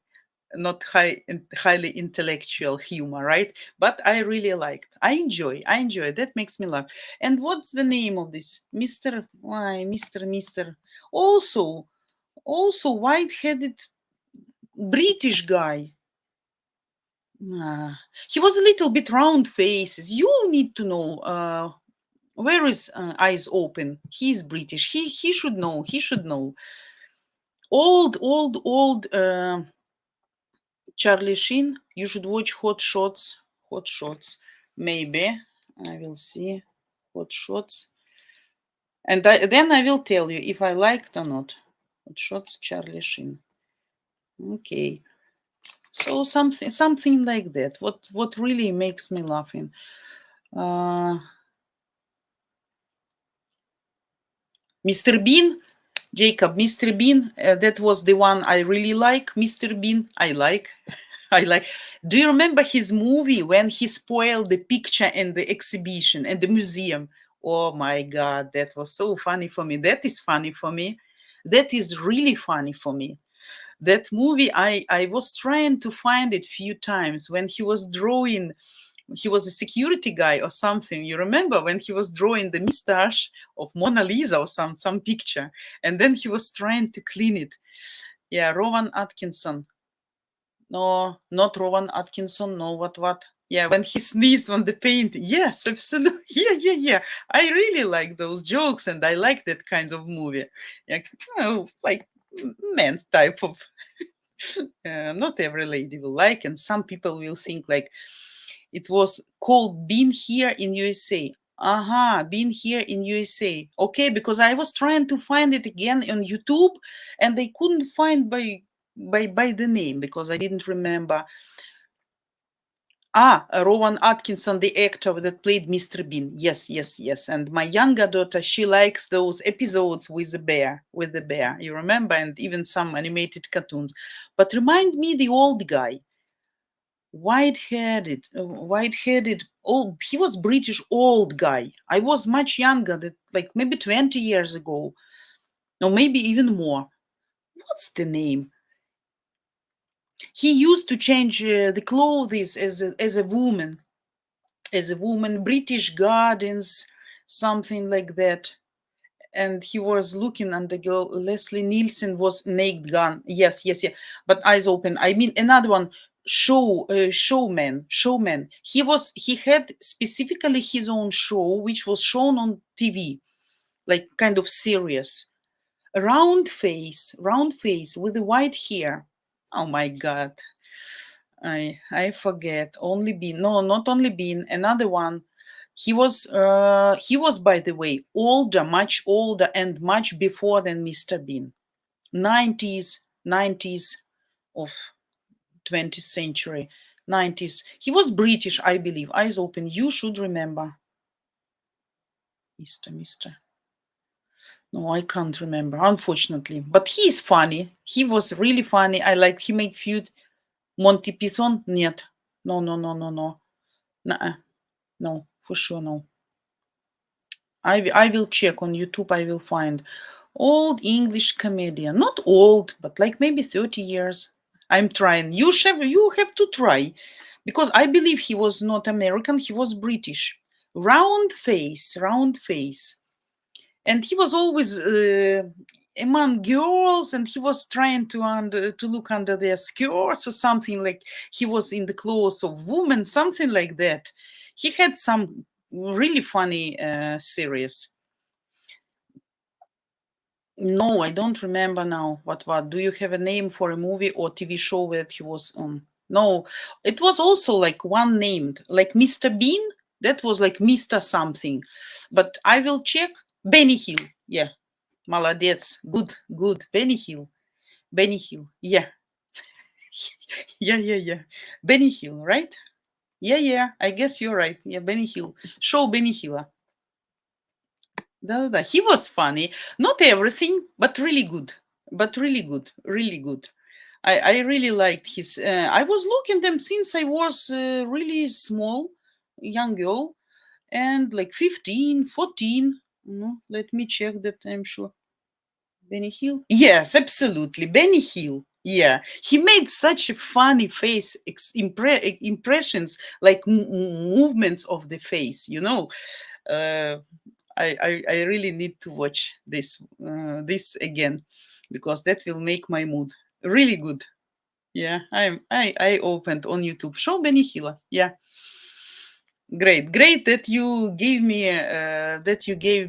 not highly intellectual humor, right? But I really liked, I enjoy that, makes me laugh. And what's the name of this Mr. Why Mr. Also white-headed British guy. He was a little bit round faces. You need to know where is Eyes Open. He's British. He should know. He should know. Old Charlie Sheen. You should watch Hot Shots. Hot Shots. Maybe I will see Hot Shots, and then I will tell you if I liked or not. Hot Shots, Charlie Sheen. Okay. So something like that. What really makes me laughing. Mr. Bean, Jacob, Mr. Bean, that was the one I really like. Mr. Bean, I like. I like. Do you remember his movie when he spoiled the picture and the exhibition and the museum? Oh my God, that was so funny for me. That is funny for me. That is really funny for me. That movie, I was trying to find it few times when he was drawing. He was a security guy or something. You remember when he was drawing the mustache of Mona Lisa or some picture, and then he was trying to clean it. Yeah, Rowan Atkinson. No, not Rowan Atkinson. No, what? Yeah, when he sneezed on the paint. Yes, absolutely. Yeah. I really like those jokes, and I like that kind of movie. Yeah, like men's type of. Not every lady will like, and some people will think like it was called Been Here in USA. Been Here in USA. Okay, because I was trying to find it again on YouTube, and they couldn't find by the name because I didn't remember. Rowan Atkinson, the actor that played Mr. Bean. Yes. And my younger daughter, she likes those episodes with the bear, You remember? And even some animated cartoons. But remind me the old guy, white-headed. Old. He was British old guy. I was much younger, that like maybe 20 years ago, or maybe even more. What's the name? He used to change the clothes as a woman. British Gardens, something like that. And he was looking, and the girl Leslie Nielsen was Naked Gun. Yes. But Eyes Open. I mean another one. Showman. He had specifically his own show, which was shown on TV, like kind of serious. Round face with the white hair. Oh my God. I forget. Only Bean. No, not Only Bean. Another one. He was by the way older, much older, and much before than Mr. Bean. 90s of 20th century. 90s. He was British, I believe. Eyes Open. You should remember. Mr. No, I can't remember, unfortunately. But he's funny. He was really funny. I like. He made feud. Monty Python? Нет. No. Nuh-uh. No, for sure no. I will check on YouTube. I will find old English comedian. Not old, but like maybe 30 years. I'm trying. You have to try, because I believe he was not American. He was British. Round face, and he was always among girls, and he was trying to look under their skirts or something, like he was in the clothes of women, something like that. He had some really funny series. No, I don't remember now. What? Do you have a name for a movie or TV show that he was on? No, it was also like one named, like Mr. Bean. That was like Mr. something. But I will check. Benny Hill. Yeah. Молодец. Good, good. Benny Hill. Benny Hill. Yeah. Yeah. Benny Hill, right? Yeah. I guess you're right. Yeah, Benny Hill. Show Benny Hill. Да-да-да. He was funny. Not everything, but really good. But really good. Really good. I really liked his. I was looking them since I was really small, young girl, and like 15, 14. Let me check that. I'm sure. Benny Hill? Yes, absolutely. Benny Hill. Yeah, he made such a funny face impressions, like movements of the face. Uh, I really need to watch this again because that will make my mood really good. Yeah, I opened on YouTube. Show Benny Hill. Yeah, great that you gave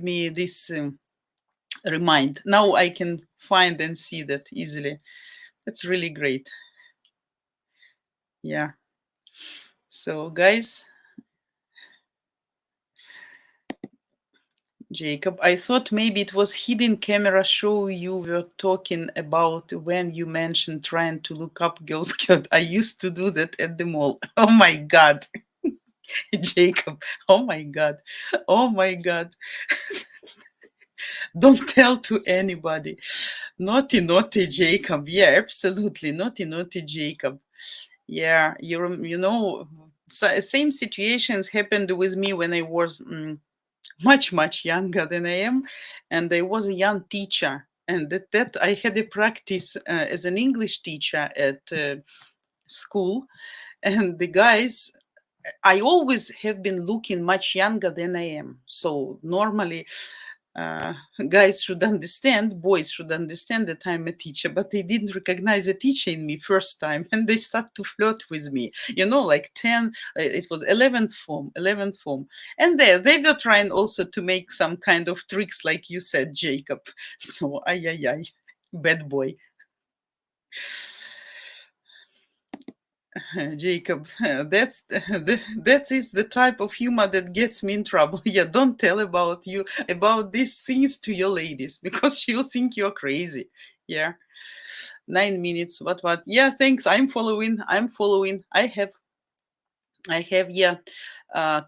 me this remind. Now I can find and see that easily. That's really great. Yeah. So guys, Jacob, I thought maybe it was hidden camera show you were talking about when you mentioned trying to look up Girl Scout. I used to do that at the mall. Oh my God. Jacob. Oh my God. Oh my God. Don't tell to anybody. Naughty Jacob. Yeah, absolutely. Naughty Jacob. Yeah, same situations happened with me when I was much younger than I am, and I was a young teacher, and that I had a practice as an English teacher at school, and the guys. I always have been looking much younger than I am. So normally, uh, guys should understand, boys should understand that I'm a teacher, but they didn't recognize a teacher in me first time, and they start to flirt with me. Like 10, it was 11th form, and they were trying also to make some kind of tricks, like you said, Jacob. So, ay, bad boy. Jacob, that is the type of humor that gets me in trouble. Yeah, don't tell about these things to your ladies because she'll think you're crazy. Yeah, 9 minutes. What? Yeah, thanks. I'm following. I have, yeah,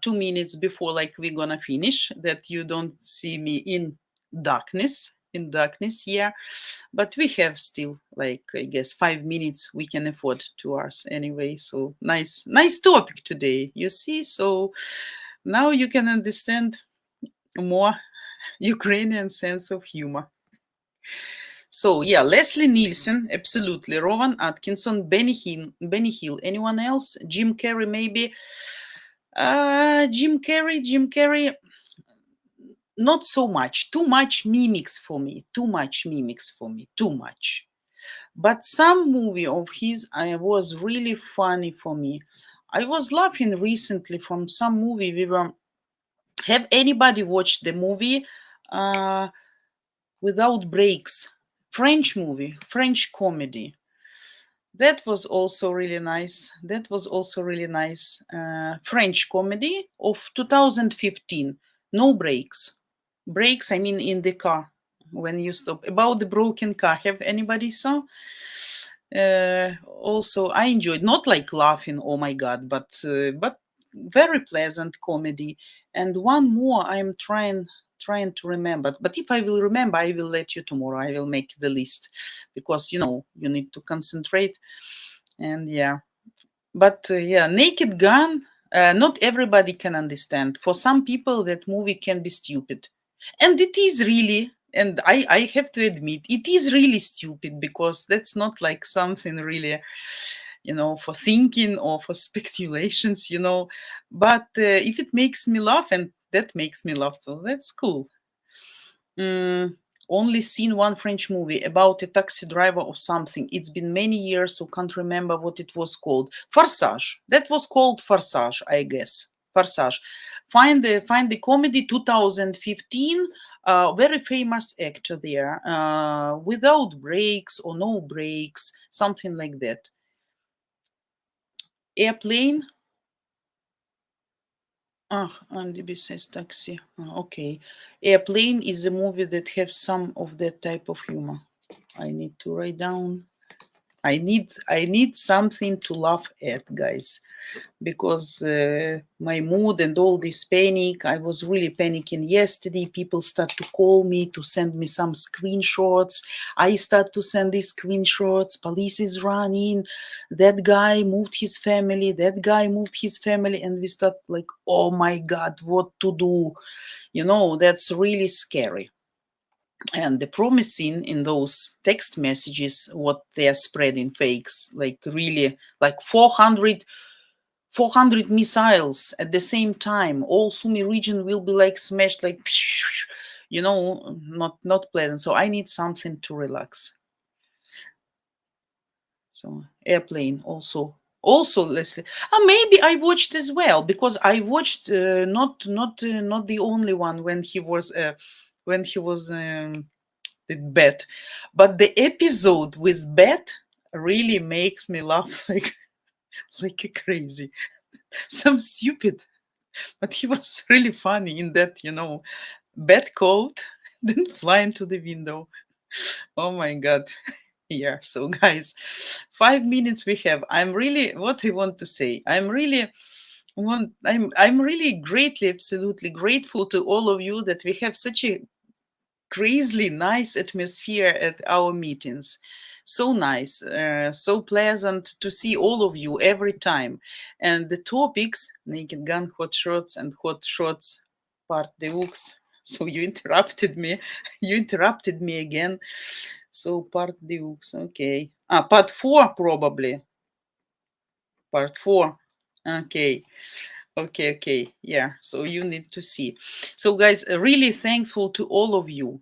2 minutes before like we're gonna finish that you don't see me in darkness. Yeah, but we have still like I guess 5 minutes we can afford to us anyway. So nice topic today. You see, so now you can understand more Ukrainian sense of humor. So yeah, Leslie Nielsen, absolutely. Rowan Atkinson, Benny Hill. Anyone else? Jim Carrey, maybe. Jim Carrey, not so much. Too much mimics for me. Too much. But some movie of his was really funny for me. I was laughing recently from some movie. Have anybody watched the movie Without Breaks? French movie, French comedy. That was also really nice. French comedy of 2015. No breaks. Breaks, I mean, in the car when you stop. About the broken car. Have anybody saw? Also, I enjoyed. Not like laughing, oh my god, but very pleasant comedy. And one more, I'm trying to remember. But if I will remember, I will let you tomorrow. I will make the list because you need to concentrate. And yeah, but yeah, Naked Gun. Not everybody can understand. For some people, that movie can be stupid, and it is really. And I have to admit, it is really stupid because that's not like something really, for thinking or for speculations. But if it makes me laugh, and that makes me laugh, so that's cool. Only seen one French movie about a taxi driver or something. It's been many years, so can't remember what it was called. Forsage. That was called Forsage, I guess. Forsage. Find the comedy 2015. Very famous actor there. Without breaks or no breaks, something like that. Airplane. Andy says taxi. Okay. Airplane is a movie that has some of that type of humor. I need to write down. I need something to laugh at, guys, because my mood and all this panic, I was really panicking yesterday. People start to call me to send me some screenshots. I start to send these screenshots. Police is running. That guy moved his family. That guy moved his family. And we start like, oh my God, what to do? You know, that's really scary. And the promising in those text messages, what they are spreading fakes, like really like 400 missiles at the same time. All Sumy region will be like smashed, like, you know, not pleasant. So I need something to relax. So airplane also Leslie. Maybe I watched as well, because I watched not the only one when he was with Bet, but the episode with Bet really makes me laugh like crazy. Some stupid, but he was really funny in that, you know, Bet coat, then fly into the window. Oh my God. Yeah. So guys, 5 minutes we have. I'm really, what I want to say, I'm really greatly, absolutely grateful to all of you that we have such a crazily nice atmosphere at our meetings. So nice, so pleasant to see all of you every time. And the topics, naked gun, hot shots, and hot shots part deux. So you interrupted me. You interrupted me again. So part deux, okay. Part 4 probably. Part 4. Okay. Okay. Yeah. So you need to see. So guys, really thankful to all of you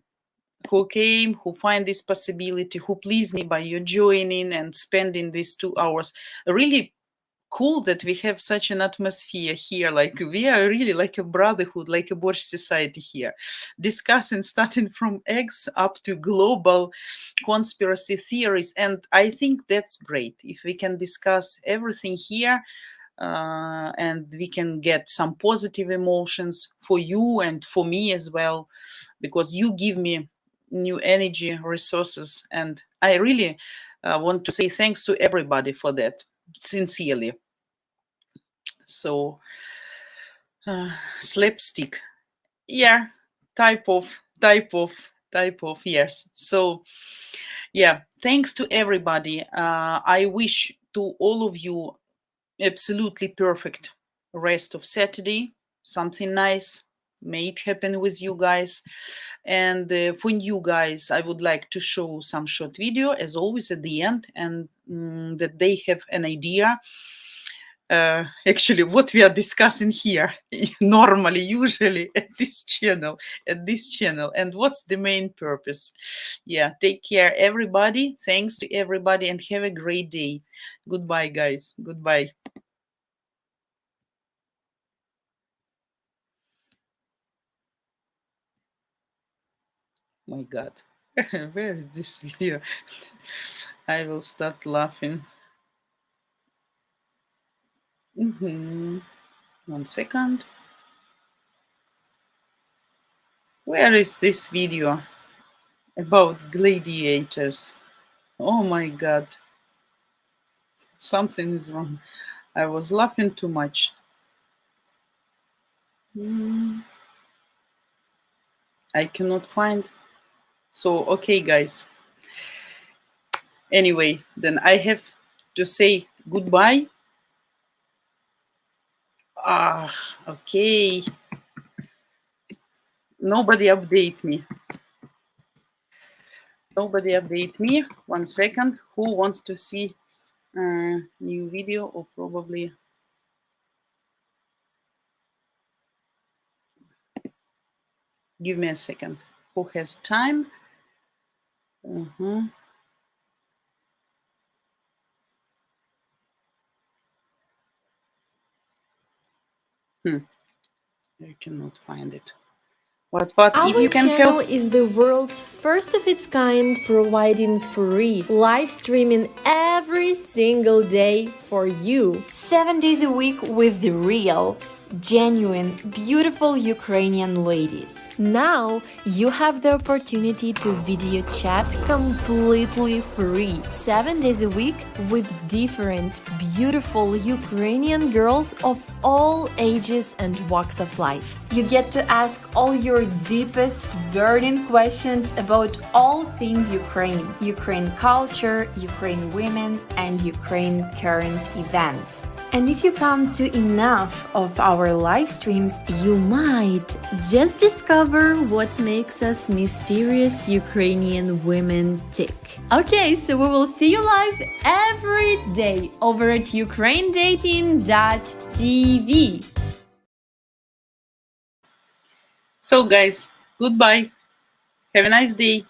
who came, who find this possibility, who please me by your joining and spending these 2 hours. Really cool that we have such an atmosphere here. Like we are really like a brotherhood, like a Borscht society here, discussing starting from eggs up to global conspiracy theories. And I think that's great if we can discuss everything here. And we can get some positive emotions for you and for me as well, because you give me new energy, resources, and I really want to say thanks to everybody for that, sincerely. So slapstick, yeah, type of, yes. So yeah, thanks to everybody. I wish to all of you absolutely perfect rest of Saturday, something nice. May it happen with you guys. And for you guys, I would like to show some short video, as always, at the end, and that they have an idea. Actually, what we are discussing here normally, usually at this channel, and what's the main purpose. Yeah, take care, everybody. Thanks to everybody, and have a great day. Goodbye, guys. Goodbye. My God, where is this video? I will start laughing. 1 second. Where is this video about gladiators? Oh my God. Something is wrong. I was laughing too much. I cannot find. So, okay, guys. Anyway, then I have to say goodbye. Okay. Nobody update me. 1 second. Who wants to see new video, or probably give me a second. Who has time? I cannot find it. What if you can channel help? is the world's first of its kind, providing free live streaming every single day for you. 7 days a week with the real, genuine, beautiful Ukrainian ladies. Now you have the opportunity to video chat completely free, 7 days a week with different, beautiful Ukrainian girls of all ages and walks of life. You get to ask all your deepest, burning questions about all things Ukraine culture, Ukraine women, and Ukraine current events. And if you come to enough of our live streams, you might just discover what makes us mysterious Ukrainian women tick. Okay, so we will see you live every day over at ukrainedating.tv. So guys, goodbye. Have a nice day.